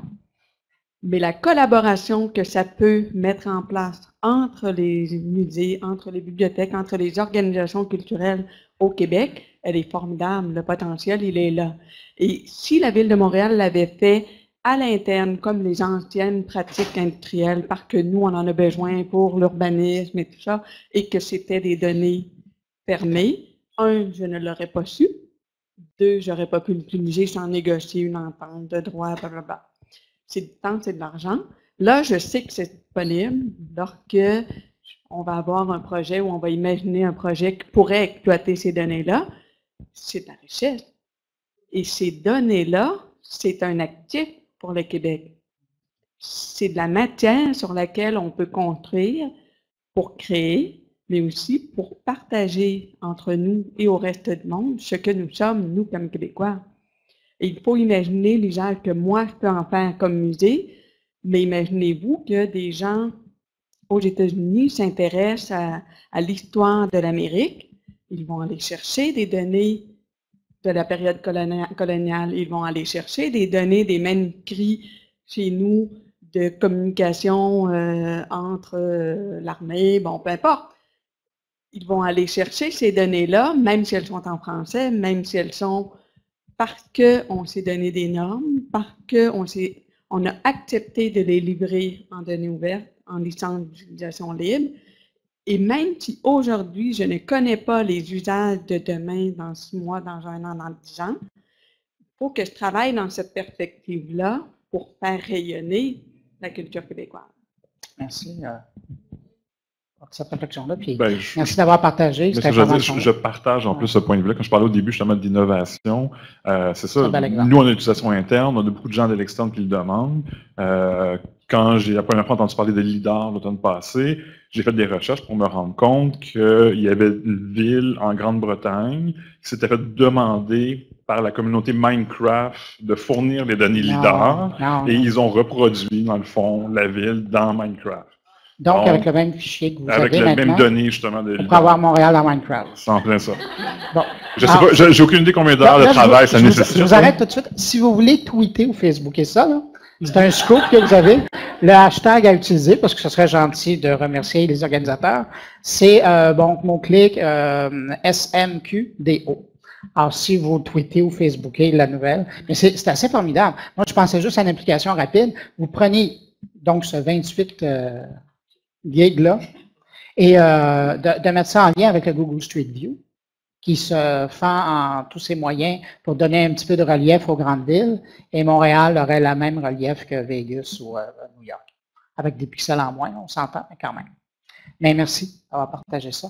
Mais la collaboration que ça peut mettre en place entre les musées, entre les bibliothèques, entre les organisations culturelles au Québec, elle est formidable. Le potentiel, il est là. Et si la Ville de Montréal l'avait fait à l'interne, comme les anciennes pratiques industrielles, parce que nous, on en a besoin pour l'urbanisme et tout ça, et que c'était des données fermées. 1, je ne l'aurais pas su. 2, je n'aurais pas pu l'utiliser sans négocier une entente de droit, blablabla. C'est du temps, c'est de l'argent. Là, je sais que c'est disponible lorsque on va avoir un projet ou on va imaginer un projet qui pourrait exploiter ces données-là. C'est de la richesse. Et ces données-là, c'est un actif pour le Québec. C'est de la matière sur laquelle on peut construire pour créer, mais aussi pour partager entre nous et au reste du monde ce que nous sommes, nous, comme Québécois. Et il faut imaginer l'usage que moi, je peux en faire comme musée, mais imaginez-vous que des gens aux États-Unis s'intéressent à l'histoire de l'Amérique. Ils vont aller chercher des données de la période coloniale. Ils vont aller chercher des données, des manuscrits chez nous de communication entre l'armée, bon, peu importe. Ils vont aller chercher ces données-là, même si elles sont en français, même si elles sont parce qu'on s'est donné des normes, parce qu'on a accepté de les livrer en données ouvertes, en licence d'utilisation libre. Et même si aujourd'hui, je ne connais pas les usages de demain, dans 6 mois, dans 1 an, dans 10 ans, il faut que je travaille dans cette perspective-là pour faire rayonner la culture québécoise. Merci pour cette réflexion-là. Puis Ben, merci d'avoir partagé cette information. Je partage en plus ce point de vue-là. Quand je parlais au début justement d'innovation, c'est ça. Un bel exemple. Nous, on a une utilisation interne, on a beaucoup de gens de l'externe qui le demandent. quand j'ai la première fois entendu parler de LIDAR l'automne passé, j'ai fait des recherches pour me rendre compte qu'il y avait une ville en Grande-Bretagne qui s'était fait demander par la communauté Minecraft de fournir les données LIDAR et ils ont reproduit, dans le fond, la ville dans Minecraft. Donc, avec le même fichier que vous avez avec les maintenant, mêmes données, justement, de on LIDAR. peut avoir Montréal dans Minecraft. C'est en plein ça. Bon. Je sais pas, j'ai aucune idée combien d'heures de travail ça nécessite. Je vous arrête tout de suite. Si vous voulez tweeter ou Facebooker ça, là, c'est un scoop que vous avez. Le hashtag à utiliser, parce que ce serait gentil de remercier les organisateurs, c'est, bon, mot-clic SMQDO. Alors, si vous tweetez ou Facebookez la nouvelle, mais c'est assez formidable. Moi, je pensais juste à une application rapide. Vous prenez donc ce 28 gig-là et de mettre ça en lien avec le Google Street View, qui se fait en tous ses moyens pour donner un petit peu de relief aux grandes villes, et Montréal aurait la même relief que Vegas ou New York. Avec des pixels en moins, on s'entend, mais quand même. Mais merci d'avoir partagé ça.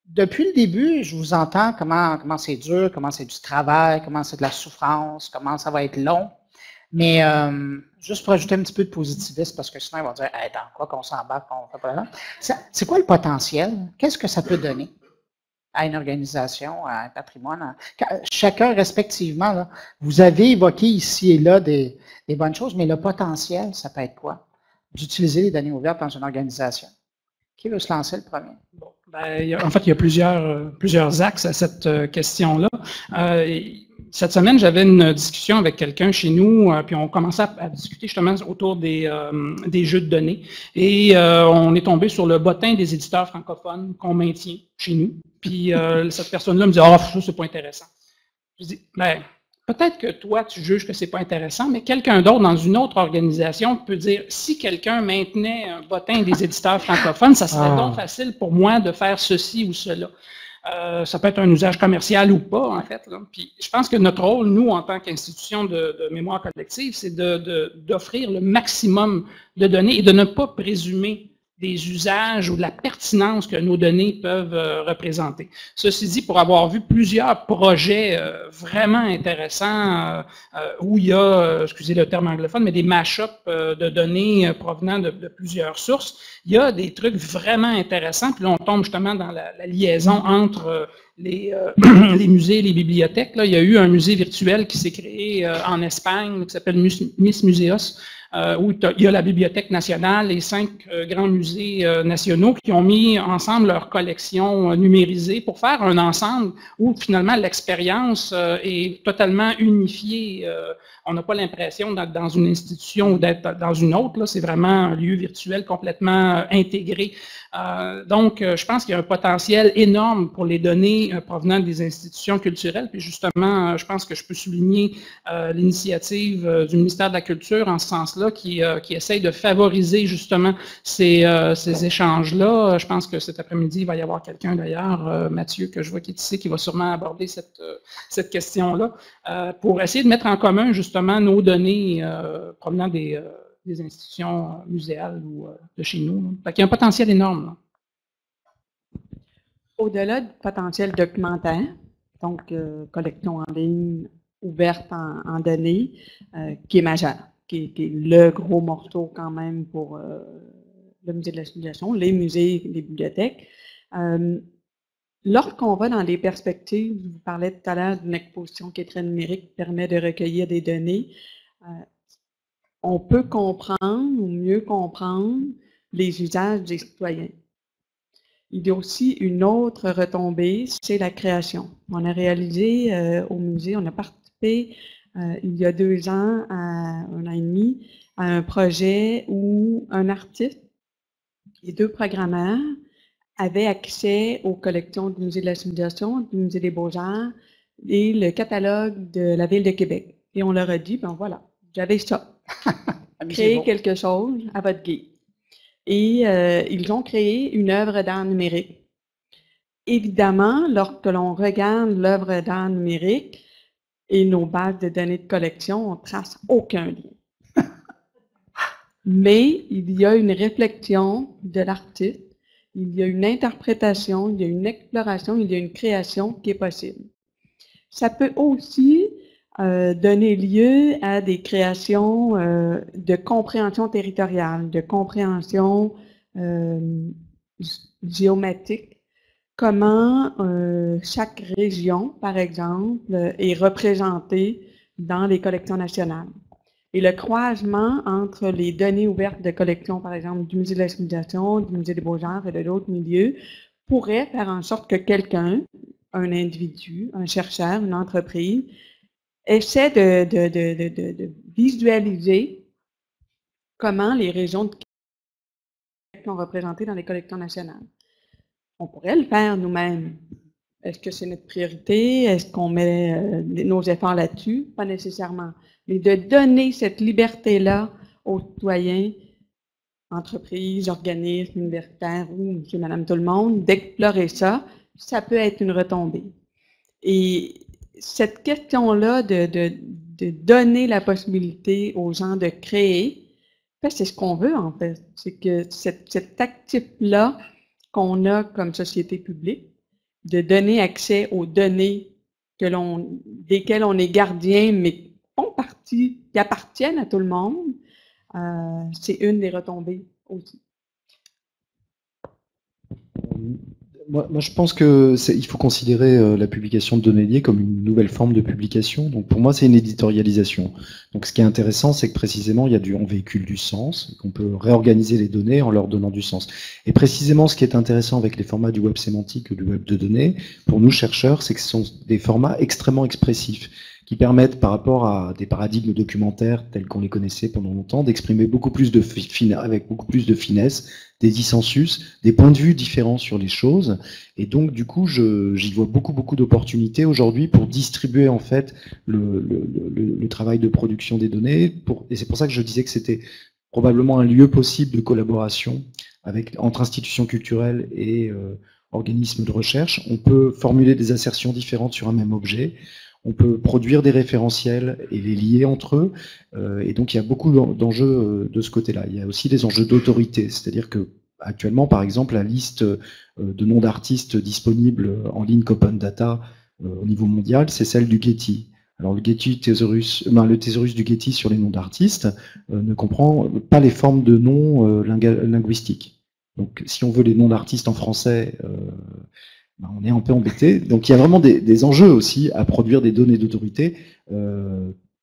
Depuis le début, je vous entends comment c'est dur, comment c'est du travail, comment c'est de la souffrance, comment ça va être long. Mais juste pour ajouter un petit peu de positivisme, parce que sinon ils vont dire hey, dans quoi qu'on s'embarque, on fait pas là. C'est quoi le potentiel? Qu'est-ce que ça peut donner à une organisation, à un patrimoine? Chacun respectivement, là, vous avez évoqué ici et là des bonnes choses, mais le potentiel, ça peut être quoi? D'utiliser les données ouvertes dans une organisation. Qui veut se lancer le premier? Bon, en fait, il y a plusieurs axes à cette question-là. Cette semaine, j'avais une discussion avec quelqu'un chez nous, puis on commençait à discuter justement autour des jeux de données. Et on est tombé sur le bottin des éditeurs francophones qu'on maintient chez nous. Puis cette personne-là me dit « Ah, ça, c'est pas intéressant. » Je dis « Ben, peut-être que toi, tu juges que c'est pas intéressant, mais quelqu'un d'autre dans une autre organisation peut dire « Si quelqu'un maintenait un bottin des éditeurs francophones, ça serait donc facile pour moi de faire ceci ou cela. » Ça peut être un usage commercial ou pas, en fait. Là. Puis je pense que notre rôle, nous, en tant qu'institution de mémoire collective, c'est d'offrir le maximum de données et de ne pas présumer des usages ou de la pertinence que nos données peuvent représenter. Ceci dit, pour avoir vu plusieurs projets vraiment intéressants où il y a, excusez le terme anglophone, mais des mash-ups de données provenant de plusieurs sources, il y a des trucs vraiment intéressants. Puis là, on tombe justement dans la liaison entre les musées et les bibliothèques. Là, il y a eu un musée virtuel qui s'est créé en Espagne qui s'appelle Miss Museos, où il y a la Bibliothèque nationale et 5 grands musées nationaux qui ont mis ensemble leurs collections numérisées pour faire un ensemble où finalement l'expérience est totalement unifiée. On n'a pas l'impression d'être dans une institution ou d'être dans une autre. C'est vraiment un lieu virtuel complètement intégré. Donc, je pense qu'il y a un potentiel énorme pour les données provenant des institutions culturelles. Puis justement, je pense que je peux souligner l'initiative du ministère de la Culture en ce sens-là, qui essaye de favoriser justement ces échanges-là. Je pense que cet après-midi, il va y avoir quelqu'un d'ailleurs, Mathieu, que je vois qui est ici, qui va sûrement aborder cette question-là, pour essayer de mettre en commun justement nos données provenant des institutions muséales ou de chez nous. Il y a un potentiel énorme. Là. Au-delà du potentiel documentaire, donc collection en ligne ouverte en données, qui est majeur, qui est le gros morceau quand même pour le musée de la civilisation, les musées, les bibliothèques. Lorsqu'on va dans les perspectives, je vous parlais tout à l'heure d'une exposition qui est très numérique, qui permet de recueillir des données, on peut comprendre ou mieux comprendre les usages des citoyens. Il y a aussi une autre retombée, c'est la création. On a réalisé au musée, on a participé il y a 2 ans, un an et demi, à un projet où un artiste et 2 programmeurs avaient accès aux collections du Musée de la civilisation, du Musée des beaux-arts et le catalogue de la Ville de Québec. Et on leur a dit, ben voilà, vous avez ça. Créez quelque chose à votre guise. Et ils ont créé une œuvre d'art numérique. Évidemment, lorsque l'on regarde l'œuvre d'art numérique et nos bases de données de collection, on ne trace aucun lien. Mais il y a une réflexion de l'artiste, il y a une interprétation, il y a une exploration, il y a une création qui est possible. Ça peut aussi donner lieu à des créations de compréhension territoriale, de compréhension géométrique. Comment chaque région, par exemple, est représentée dans les collections nationales. Et le croisement entre les données ouvertes de collection, par exemple, du Musée de la Civilisation, du Musée des Beaux-Arts et de d'autres milieux, pourrait faire en sorte que quelqu'un, un individu, un chercheur, une entreprise, essaie de visualiser comment les régions de Québec sont représentées dans les collections nationales. On pourrait le faire nous-mêmes. Est-ce que c'est notre priorité? Est-ce qu'on met nos efforts là-dessus? Pas nécessairement. Mais de donner cette liberté-là aux citoyens, entreprises, organismes, universitaires ou monsieur, madame, tout le monde, d'explorer ça, ça peut être une retombée. Et cette question-là de donner la possibilité aux gens de créer, c'est ce qu'on veut en fait. C'est que cet actif-là qu'on a comme société publique, de donner accès aux données desquelles on est gardien, mais qui font partie, qui appartiennent à tout le monde, c'est une des retombées aussi. Moi, je pense qu'il faut considérer la publication de données liées comme une nouvelle forme de publication. Donc, pour moi, c'est une éditorialisation. Donc, ce qui est intéressant, c'est que précisément, on véhicule du sens, qu'on peut réorganiser les données en leur donnant du sens. Et précisément, ce qui est intéressant avec les formats du web sémantique ou du web de données, pour nous chercheurs, c'est que ce sont des formats extrêmement expressifs, qui permettent, par rapport à des paradigmes documentaires tels qu'on les connaissait pendant longtemps, d'exprimer beaucoup plus avec beaucoup plus de finesse, des dissensus, des points de vue différents sur les choses. Et donc, du coup, j'y vois beaucoup d'opportunités aujourd'hui pour distribuer, en fait, le travail de production des données. Et c'est pour ça que je disais que c'était probablement un lieu possible de collaboration entre institutions culturelles et organismes de recherche. On peut formuler des assertions différentes sur un même objet. On peut produire des référentiels et les lier entre eux. Et donc, il y a beaucoup d'enjeux de ce côté-là. Il y a aussi des enjeux d'autorité. C'est-à-dire que actuellement, par exemple, la liste de noms d'artistes disponibles en ligne qu'Open Data au niveau mondial, c'est celle du Getty. Alors, le thésaurus du Getty sur les noms d'artistes ne comprend pas les formes de noms linguistiques. Donc, si on veut les noms d'artistes en français, on est un peu embêté. Donc il y a vraiment des enjeux aussi à produire des données d'autorité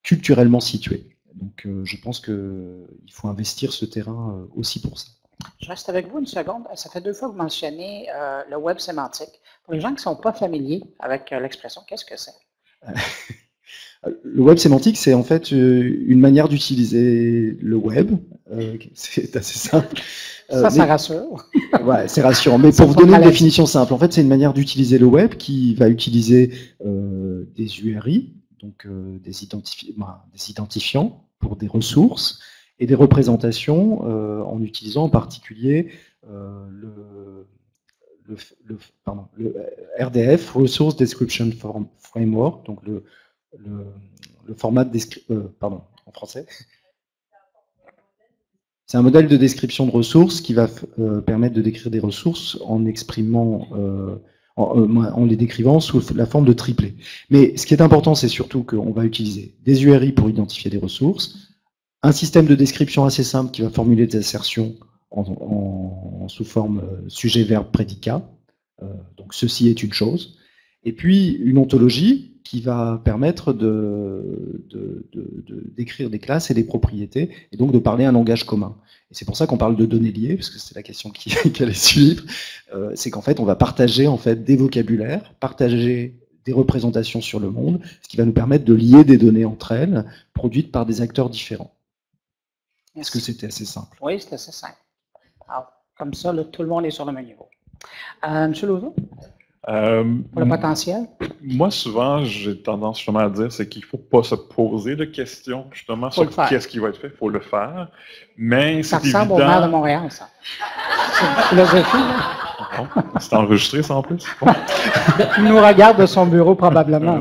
culturellement situées. Donc je pense qu'il faut investir ce terrain aussi pour ça. Je reste avec vous une seconde. Ça fait 2 fois que vous mentionnez le web sémantique. Pour les gens qui ne sont pas familiers avec l'expression, qu'est-ce que c'est? Le web sémantique, c'est en fait une manière d'utiliser le web. C'est assez simple. Ça rassure. Ouais, c'est rassurant. Mais pour vous donner une définition simple, en fait, c'est une manière d'utiliser le web qui va utiliser des URI, donc des identifiants pour des ressources et des représentations en utilisant en particulier le RDF, Resource Description Framework, donc le format de description, en français. C'est un modèle de description de ressources qui va permettre de décrire des ressources en exprimant, en les décrivant sous la forme de triplés. Mais ce qui est important, c'est surtout qu'on va utiliser des URI pour identifier des ressources, un système de description assez simple qui va formuler des assertions sous forme sujet, verbe, prédicat. Donc ceci est une chose. Et puis une ontologie qui va permettre d'écrire des classes et des propriétés, et donc de parler un langage commun. Et c'est pour ça qu'on parle de données liées, parce que c'est la question qui allait suivre, c'est qu'en fait, on va partager en fait, des vocabulaires, partager des représentations sur le monde, ce qui va nous permettre de lier des données entre elles, produites par des acteurs différents. Est-ce que c'était assez simple? Oui, c'était assez simple. Alors, comme ça, là, tout le monde est sur le même niveau. Monsieur Lauzon? Pour le potentiel? Moi, souvent, j'ai tendance justement à dire c'est qu'il ne faut pas se poser de questions justement sur qu'est-ce qui va être fait. Il faut le faire. Mais ça ressemble au maire de Montréal, ça. C'est une philosophie, là. C'est enregistré, ça, en plus? Bon. Il nous regarde de son bureau, probablement.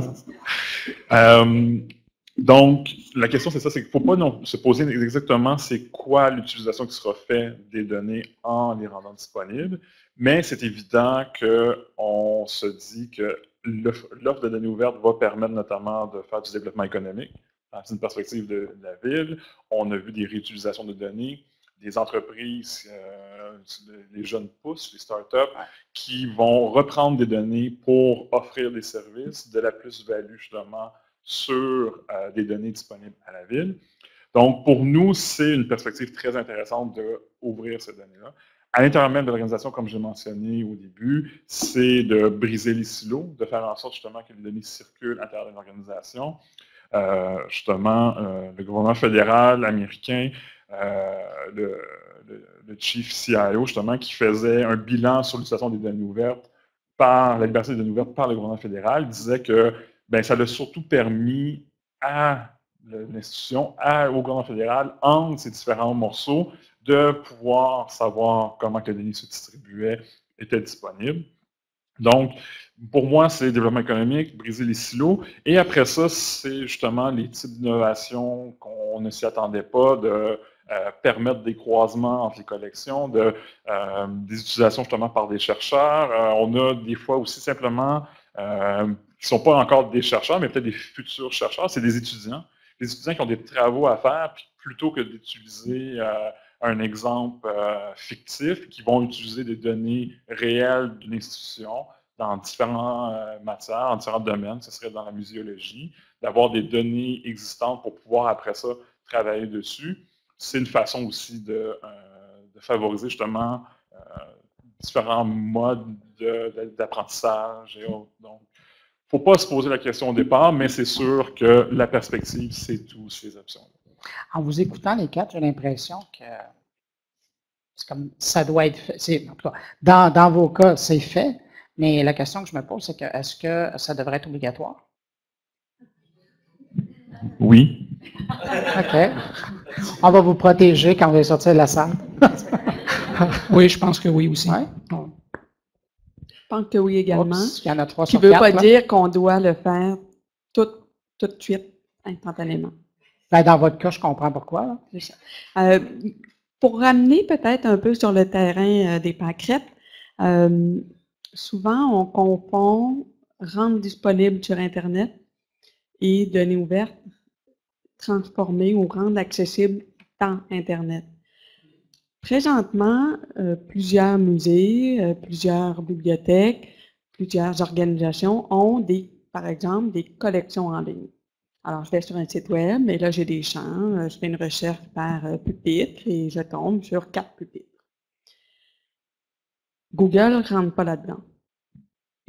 Donc, la question, c'est ça, c'est qu'il ne faut pas se poser exactement c'est quoi l'utilisation qui sera faite des données en les rendant disponibles, mais c'est évident qu'on se dit que l'offre de données ouvertes va permettre notamment de faire du développement économique. Dans une perspective de la ville, on a vu des réutilisations de données, des entreprises, les jeunes pousses, les startups, qui vont reprendre des données pour offrir des services, de la plus-value justement sur des données disponibles à la ville. Donc, pour nous, c'est une perspective très intéressante d'ouvrir ces données-là. À l'intérieur même de l'organisation, comme j'ai mentionné au début, c'est de briser les silos, de faire en sorte justement que les données circulent à l'intérieur d'une organisation. Le gouvernement fédéral américain, le chief CIO, justement, qui faisait un bilan sur l'utilisation des données ouvertes la liberté des données ouvertes par le gouvernement fédéral, disait que ça a surtout permis à l'institution, au gouvernement fédéral, entre ces différents morceaux, de pouvoir savoir comment les données se distribuaient, étaient disponibles. Donc, pour moi, c'est le développement économique, briser les silos. Et après ça, c'est justement les types d'innovations qu'on ne s'y attendait pas, de permettre des croisements entre les collections, des utilisations justement par des chercheurs. On a des fois aussi simplement, qui ne sont pas encore des chercheurs, mais peut-être des futurs chercheurs, c'est des étudiants. Les étudiants qui ont des travaux à faire, puis plutôt que d'utiliser un exemple fictif, qui vont utiliser des données réelles d'une institution dans différentes matières, dans différents domaines, ce serait dans la muséologie, d'avoir des données existantes pour pouvoir après ça travailler dessus. C'est une façon aussi de favoriser justement différents modes d'apprentissage et autres. Donc, il ne faut pas se poser la question au départ, mais c'est sûr que la perspective, c'est toutes ces options-là. En vous écoutant les quatre, j'ai l'impression que c'est comme ça doit être fait. En tout cas, dans vos cas, c'est fait, mais la question que je me pose, c'est que est-ce que ça devrait être obligatoire? Oui. OK. On va vous protéger quand vous allez sortir de la salle. Oui, je pense que oui aussi. Ouais? Je pense que oui également. Oups, il y en a 3 Ce sur qui ne veut 4, pas là. dire qu'on doit le faire tout de suite, instantanément. Dans votre cas, je comprends pourquoi. Là. Pour ramener peut-être un peu sur le terrain des pâquerettes, souvent on confond rendre disponible sur Internet et données ouvertes, transformer ou rendre accessible dans Internet. Présentement, plusieurs musées, plusieurs bibliothèques, plusieurs organisations ont par exemple, des collections en ligne. Alors, je vais sur un site web et là, j'ai des champs, je fais une recherche par pupitre et je tombe sur 4 pupitres. Google ne rentre pas là-dedans.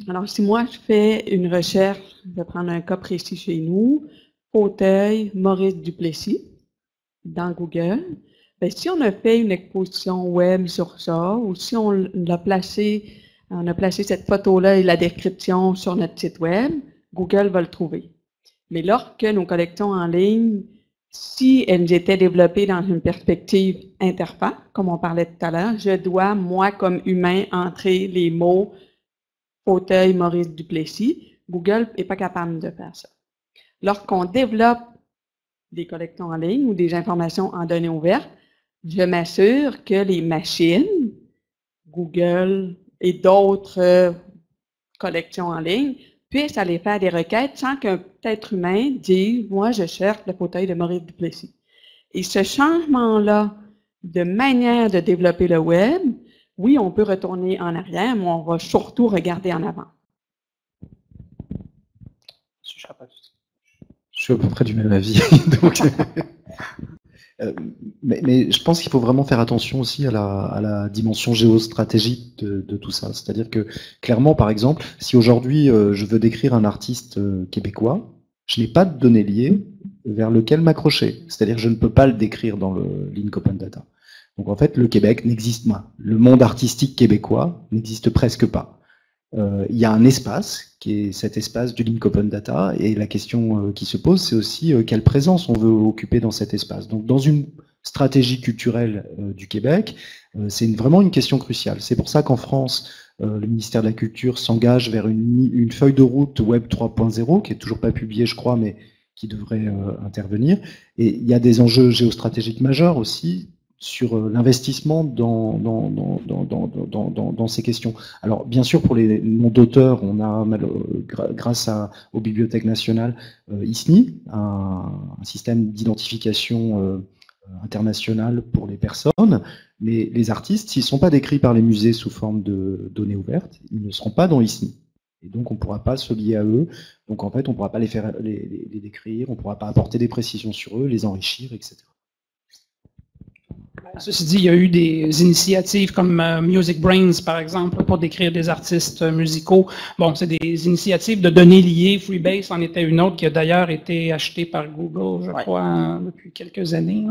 Alors, si moi, je fais une recherche, je vais prendre un cas précis chez nous, fauteuil Maurice Duplessis, dans Google, bien, si on a fait une exposition web sur ça, ou si on a placé cette photo-là et la description sur notre site web, Google va le trouver. Mais lorsque nos collections en ligne, si elles étaient développées dans une perspective interface, comme on parlait tout à l'heure, je dois, moi, comme humain, entrer les mots fauteuil Maurice Duplessis. Google n'est pas capable de faire ça. Lorsqu'on développe des collections en ligne ou des informations en données ouvertes, je m'assure que les machines, Google et d'autres collections en ligne, puissent aller faire des requêtes sans qu'un être humain dise « moi, je cherche le fauteuil de Maurice Duplessis ». Et ce changement-là de manière de développer le web, oui, on peut retourner en arrière, mais on va surtout regarder en avant. Je suis à peu près du même avis. Donc, mais je pense qu'il faut vraiment faire attention aussi à la dimension géostratégique de tout ça. C'est-à-dire que, clairement, par exemple, si aujourd'hui je veux décrire un artiste québécois, je n'ai pas de données liées vers lequel m'accrocher. C'est-à-dire que je ne peux pas le décrire dans le Link Open Data. Donc en fait, le Québec n'existe pas. Le monde artistique québécois n'existe presque pas. Il y a un espace, qui est cet espace du Link Open Data, et la question qui se pose, c'est aussi quelle présence on veut occuper dans cet espace. Donc dans une stratégie culturelle du Québec, c'est vraiment une question cruciale. C'est pour ça qu'en France, le ministère de la Culture s'engage vers une feuille de route Web 3.0, qui est toujours pas publiée, je crois, mais qui devrait intervenir. Et il y a des enjeux géostratégiques majeurs aussi, sur l'investissement dans ces questions. Alors, bien sûr, pour les noms d'auteurs, on a, grâce aux bibliothèques nationales, ISNI, un système d'identification international pour les personnes, mais les artistes, s'ils ne sont pas décrits par les musées sous forme de données ouvertes, ils ne seront pas dans ISNI. Et donc, on ne pourra pas se lier à eux. Donc, en fait, on ne pourra pas les décrire, on ne pourra pas apporter des précisions sur eux, les enrichir, etc. Ceci dit, il y a eu des initiatives comme Music Brains, par exemple, pour décrire des artistes musicaux. Bon, c'est des initiatives de données liées. Freebase en était une autre qui a d'ailleurs été achetée par Google, je crois, depuis quelques années.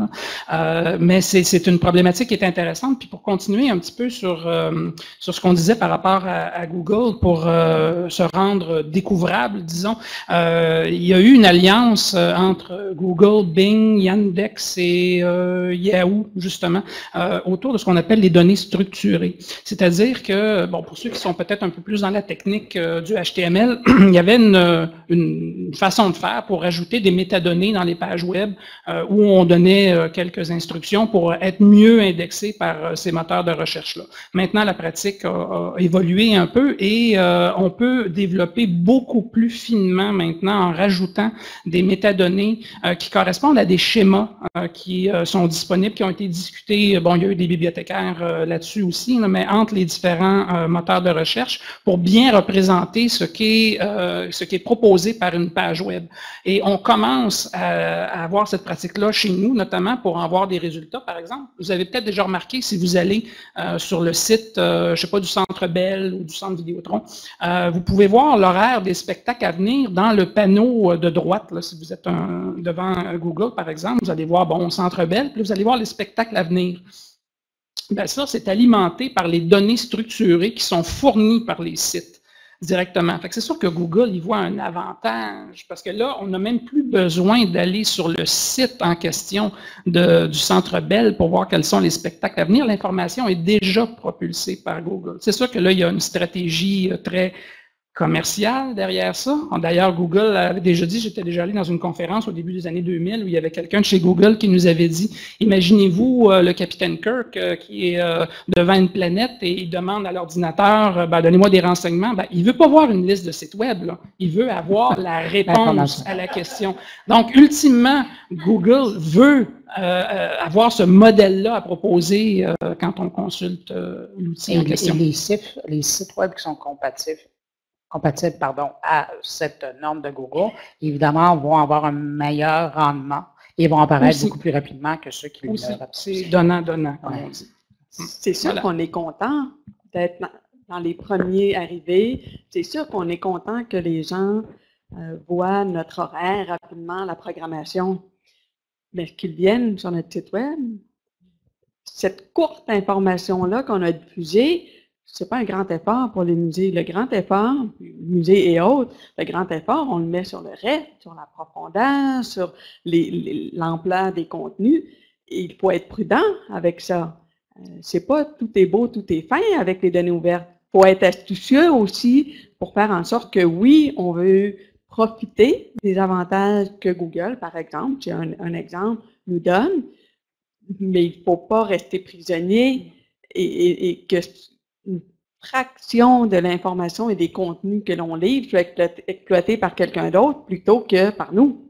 Mais c'est une problématique qui est intéressante. Puis pour continuer un petit peu sur ce qu'on disait par rapport à Google, pour se rendre découvrable, disons, il y a eu une alliance entre Google, Bing, Yandex et Yahoo, justement, autour de ce qu'on appelle les données structurées. C'est-à-dire que, bon, pour ceux qui sont peut-être un peu plus dans la technique du HTML, il y avait une façon de faire pour ajouter des métadonnées dans les pages web où on donnait quelques instructions pour être mieux indexé par ces moteurs de recherche-là. Maintenant, la pratique a évolué un peu et on peut développer beaucoup plus finement maintenant en rajoutant des métadonnées qui correspondent à des schémas qui sont disponibles, qui ont été discutés. Bon, il y a eu des bibliothécaires là-dessus aussi, là, mais entre les différents moteurs de recherche pour bien représenter ce qui est proposé par une page web. Et on commence à avoir cette pratique-là chez nous, notamment pour en voir des résultats, par exemple. Vous avez peut-être déjà remarqué, si vous allez sur le site, je ne sais pas, du Centre Bell ou du Centre Vidéotron, vous pouvez voir l'horaire des spectacles à venir dans le panneau de droite. Là, si vous êtes devant Google, par exemple, vous allez voir, bon, Centre Bell, puis vous allez voir les spectacles à venir. Bien, ça, c'est alimenté par les données structurées qui sont fournies par les sites directement. Fait que c'est sûr que Google, il voit un avantage, parce que là, on n'a même plus besoin d'aller sur le site en question du Centre Bell pour voir quels sont les spectacles à venir. L'information est déjà propulsée par Google. C'est sûr que là, il y a une stratégie très commercial derrière ça. D'ailleurs, Google avait déjà dit, j'étais déjà allé dans une conférence au début des années 2000 où il y avait quelqu'un de chez Google qui nous avait dit, imaginez-vous le capitaine Kirk qui est devant une planète et il demande à l'ordinateur, donnez-moi des renseignements. Il ne veut pas voir une liste de sites web, là. Il veut avoir la réponse à la question. Donc, ultimement, Google veut avoir ce modèle-là à proposer quand on consulte l'outil en question. Et les sites web qui sont compatibles à cette norme de Google, évidemment, vont avoir un meilleur rendement et vont apparaître beaucoup plus rapidement que ceux qui le C'est donnant-donnant, comme on dit. C'est sûr qu'on est content d'être dans les premiers arrivés. C'est sûr qu'on est content que les gens voient notre horaire rapidement, la programmation, mais qu'ils viennent sur notre site web. Cette courte information-là qu'on a diffusée, c'est pas un grand effort pour les musées. Le grand effort, musées et autres, le grand effort, on le met sur le reste, sur la profondeur, sur l'ampleur des contenus. Et il faut être prudent avec ça. C'est pas tout est beau, tout est fin avec les données ouvertes. Il faut être astucieux aussi pour faire en sorte que oui, on veut profiter des avantages que Google, par exemple, j'ai un exemple, nous donne, mais il ne faut pas rester prisonnier et que une fraction de l'information et des contenus que l'on livre soit exploité par quelqu'un d'autre plutôt que par nous.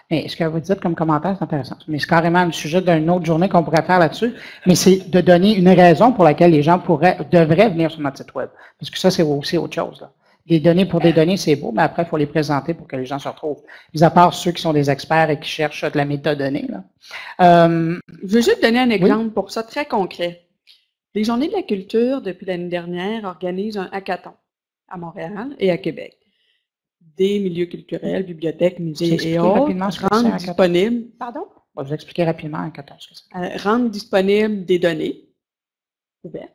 Mais ce que vous dites comme commentaire, c'est intéressant. Mais c'est carrément le sujet d'une autre journée qu'on pourrait faire là-dessus. Mais c'est de donner une raison pour laquelle les gens devraient venir sur notre site web. Parce que ça, c'est aussi autre chose, là. Des données pour des données, c'est beau, mais après, il faut les présenter pour que les gens se retrouvent. Mis à part ceux qui sont des experts et qui cherchent de la métadonnée, là. Je veux juste donner un exemple pour ça, très concret. Les Journées de la culture, depuis l'année dernière, organisent un hackathon à Montréal et à Québec. Des milieux culturels, bibliothèques, musées et autres rendent disponibles. Pardon? Je vais vous expliquer rapidement un hackathon. Rendent disponibles des données ouvertes.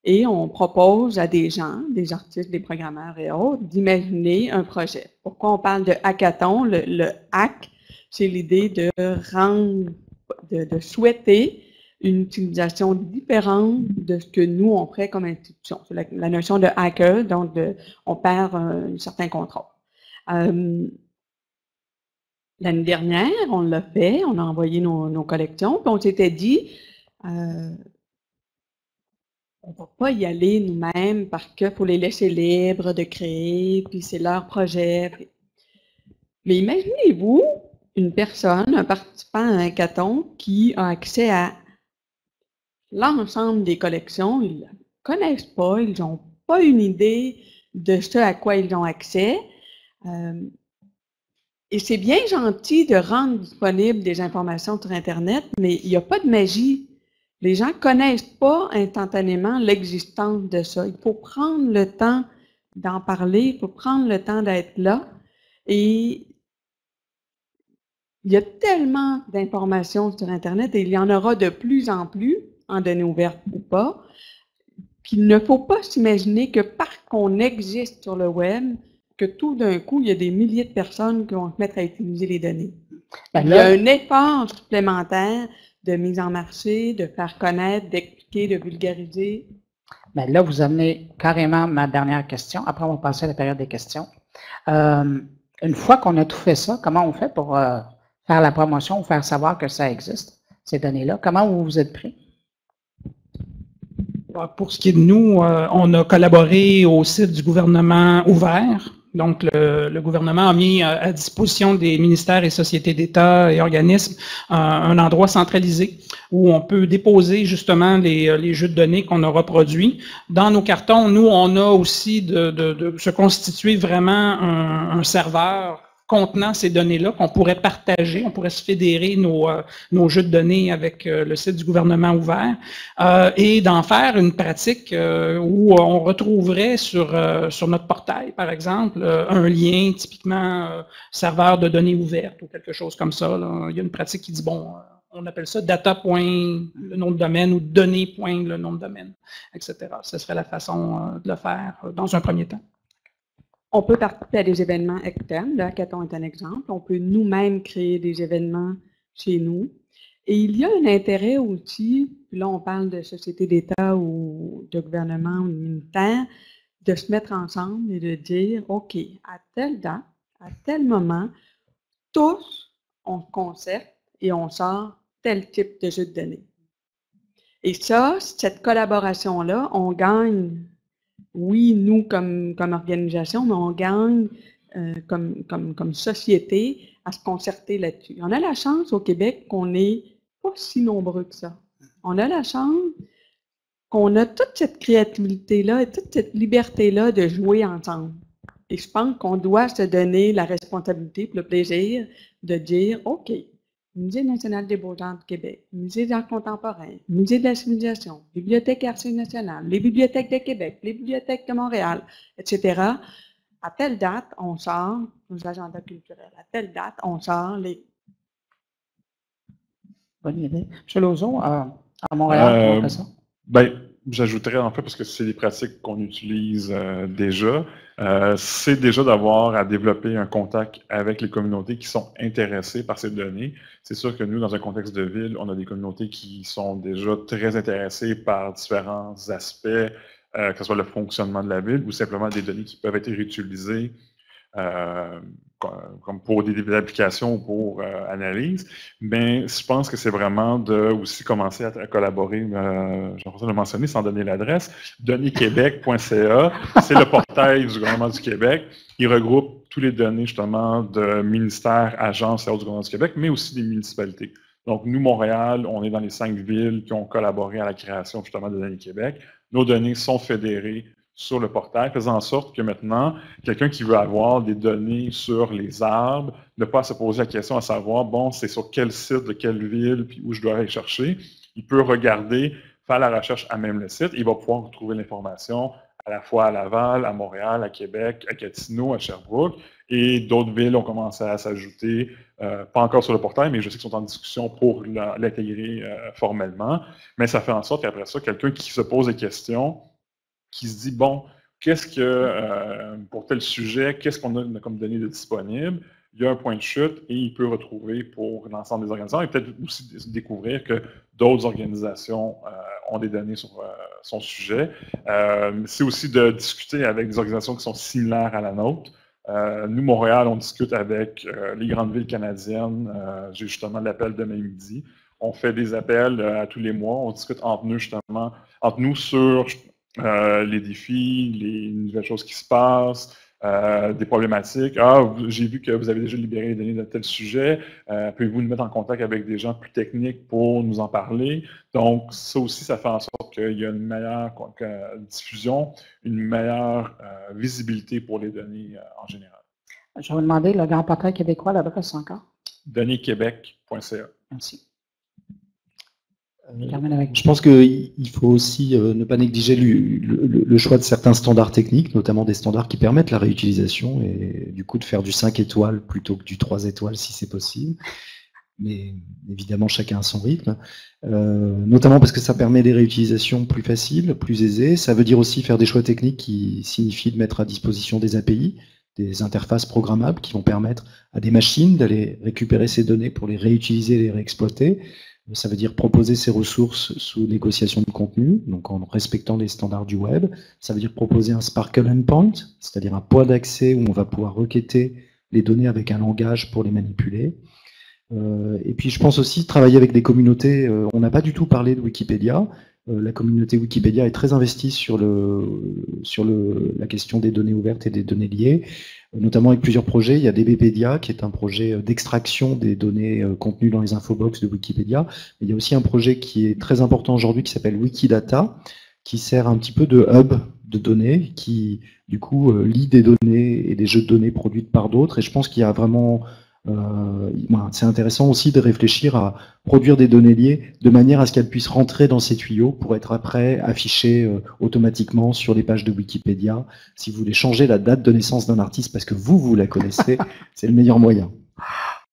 Et on propose à des gens, des artistes, des programmeurs et autres, d'imaginer un projet. Pourquoi on parle de hackathon? Le hack, c'est l'idée de souhaiter une utilisation différente de ce que nous, on ferait comme institution. C'est la notion de hacker, donc on perd un certain contrôle. L'année dernière, on l'a fait, on a envoyé nos collections, puis on s'était dit, on ne va pas y aller nous-mêmes parce qu'il faut les laisser libres de créer, puis c'est leur projet. Mais imaginez-vous une personne, un participant à un hackathon qui a accès à l'ensemble des collections. Ils ne connaissent pas, ils n'ont pas une idée de ce à quoi ils ont accès. Et c'est bien gentil de rendre disponibles des informations sur Internet, mais il n'y a pas de magie. Les gens ne connaissent pas instantanément l'existence de ça. Il faut prendre le temps d'en parler, il faut prendre le temps d'être là. Et il y a tellement d'informations sur Internet et il y en aura de plus en plus, en données ouvertes ou pas, qu'il ne faut pas s'imaginer que parce qu'on existe sur le web, que tout d'un coup, il y a des milliers de personnes qui vont se mettre à utiliser les données. Il y a un effort supplémentaire de mise en marché, de faire connaître, d'expliquer, de vulgariser. Bien, là, vous amenez carrément ma dernière question. Après, on va passer à la période des questions. Une fois qu'on a tout fait ça, comment on fait pour faire la promotion ou faire savoir que ça existe, ces données-là? Comment vous vous êtes pris? Pour ce qui est de nous, on a collaboré au site du gouvernement ouvert. Donc, le gouvernement a mis à disposition des ministères et sociétés d'État et organismes un endroit centralisé où on peut déposer justement les jeux de données qu'on aura produits. Dans nos cartons, nous, on a aussi de se constituer vraiment un serveur contenant ces données-là qu'on pourrait partager, on pourrait se fédérer nos jeux de données avec le site du gouvernement ouvert et d'en faire une pratique où on retrouverait sur notre portail, par exemple, un lien typiquement serveur de données ouvertes ou quelque chose comme ça. Là. Il y a une pratique qui dit, bon, on appelle ça data. Le nom de domaine ou données. Le nom de domaine, etc. Ce serait la façon de le faire dans un premier temps. On peut participer à des événements externes. Le hackathon est un exemple. On peut nous-mêmes créer des événements chez nous. Et il y a un intérêt aussi, là on parle de société d'État ou de gouvernement ou de ministère, de se mettre ensemble et de dire, OK, à telle date, à tel moment, tous, on se concerte et on sort tel type de jeu de données. Et ça, cette collaboration-là, on gagne. Oui, nous, comme organisation, mais on gagne comme société à se concerter là-dessus. On a la chance au Québec qu'on n'est pas si nombreux que ça. On a la chance qu'on a toute cette créativité-là et toute cette liberté-là de jouer ensemble. Et je pense qu'on doit se donner la responsabilité et le plaisir de dire, OK, Musée national des beaux-arts du Québec, Musée d'art contemporain, Musée de la civilisation, Bibliothèque et Archives nationales, les bibliothèques de Québec, les bibliothèques de Montréal, etc. À telle date, on sort nos agendas culturels. À telle date, on sort les... Bonne idée. M. Lauzon, à Montréal, comment on fait ça? Bien, j'ajouterais en fait, parce que c'est des pratiques qu'on utilise déjà, c'est déjà d'avoir à développer un contact avec les communautés qui sont intéressées par ces données. C'est sûr que nous, dans un contexte de ville, on a des communautés qui sont déjà très intéressées par différents aspects, que ce soit le fonctionnement de la ville ou simplement des données qui peuvent être réutilisées comme pour des applications ou pour analyse. Mais je pense que c'est vraiment de aussi commencer à collaborer, j'ai l'impression de le mentionner sans donner l'adresse, donnéesquebec.ca, c'est le portail du gouvernement du Québec. Il regroupe tous les données justement de ministères, agences et autres du gouvernement du Québec, mais aussi des municipalités. Donc nous, Montréal, on est dans les 5 villes qui ont collaboré à la création justement de Données Québec. Nos données sont fédérées sur le portail, faisant en sorte que maintenant, quelqu'un qui veut avoir des données sur les arbres, ne pas se poser la question à savoir, bon, c'est sur quel site, de quelle ville, puis où je dois aller chercher. Il peut regarder, faire la recherche à même le site, il va pouvoir retrouver l'information à la fois à Laval, à Montréal, à Québec, à Gatineau, à Sherbrooke, et d'autres villes ont commencé à s'ajouter, pas encore sur le portail, mais je sais qu'ils sont en discussion pour l'intégrer formellement. Mais ça fait en sorte qu'après ça, quelqu'un qui se pose des questions, qui se dit, bon, qu'est-ce que, pour tel sujet, qu'est-ce qu'on a comme données de disponibles? Il y a un point de chute et il peut retrouver pour l'ensemble des organisations et peut-être aussi découvrir que d'autres organisations ont des données sur son sujet. C'est aussi de discuter avec des organisations qui sont similaires à la nôtre. Nous, Montréal, on discute avec les grandes villes canadiennes. J'ai justement l'appel demain midi. On fait des appels à tous les mois, on discute entre nous sur les défis, les nouvelles choses qui se passent, des problématiques. Ah, j'ai vu que vous avez déjà libéré les données de tel sujet. Pouvez-vous nous mettre en contact avec des gens plus techniques pour nous en parler? Donc, ça aussi, ça fait en sorte qu'il y a une meilleure diffusion, une meilleure visibilité pour les données en général. Je vais vous demander le grand portail québécois, l'adresse encore. Donnesquebec.ca. Merci. Je pense qu'il faut aussi ne pas négliger le choix de certains standards techniques, notamment des standards qui permettent la réutilisation et du coup de faire du 5 étoiles plutôt que du 3 étoiles si c'est possible. Mais évidemment, chacun a son rythme. Notamment parce que ça permet des réutilisations plus faciles, plus aisées. Ça veut dire aussi faire des choix techniques qui signifient de mettre à disposition des API, des interfaces programmables qui vont permettre à des machines d'aller récupérer ces données pour les réutiliser et les réexploiter. Ça veut dire proposer ces ressources sous négociation de contenu, donc en respectant les standards du web. Ça veut dire proposer un Sparkle Endpoint, c'est-à-dire un point d'accès où on va pouvoir requêter les données avec un langage pour les manipuler. Et puis je pense aussi travailler avec des communautés. On n'a pas du tout parlé de Wikipédia. La communauté Wikipédia est très investie sur la question des données ouvertes et des données liées, notamment avec plusieurs projets. Il y a DBpedia, qui est un projet d'extraction des données contenues dans les infobox de Wikipédia. Mais il y a aussi un projet qui est très important aujourd'hui qui s'appelle Wikidata, qui sert un petit peu de hub de données, qui du coup lie des données et des jeux de données produites par d'autres. Et je pense qu'il y a vraiment... c'est intéressant aussi de réfléchir à produire des données liées de manière à ce qu'elles puissent rentrer dans ces tuyaux pour être après affichées automatiquement sur les pages de Wikipédia. Si vous voulez changer la date de naissance d'un artiste parce que vous la connaissez, c'est le meilleur moyen.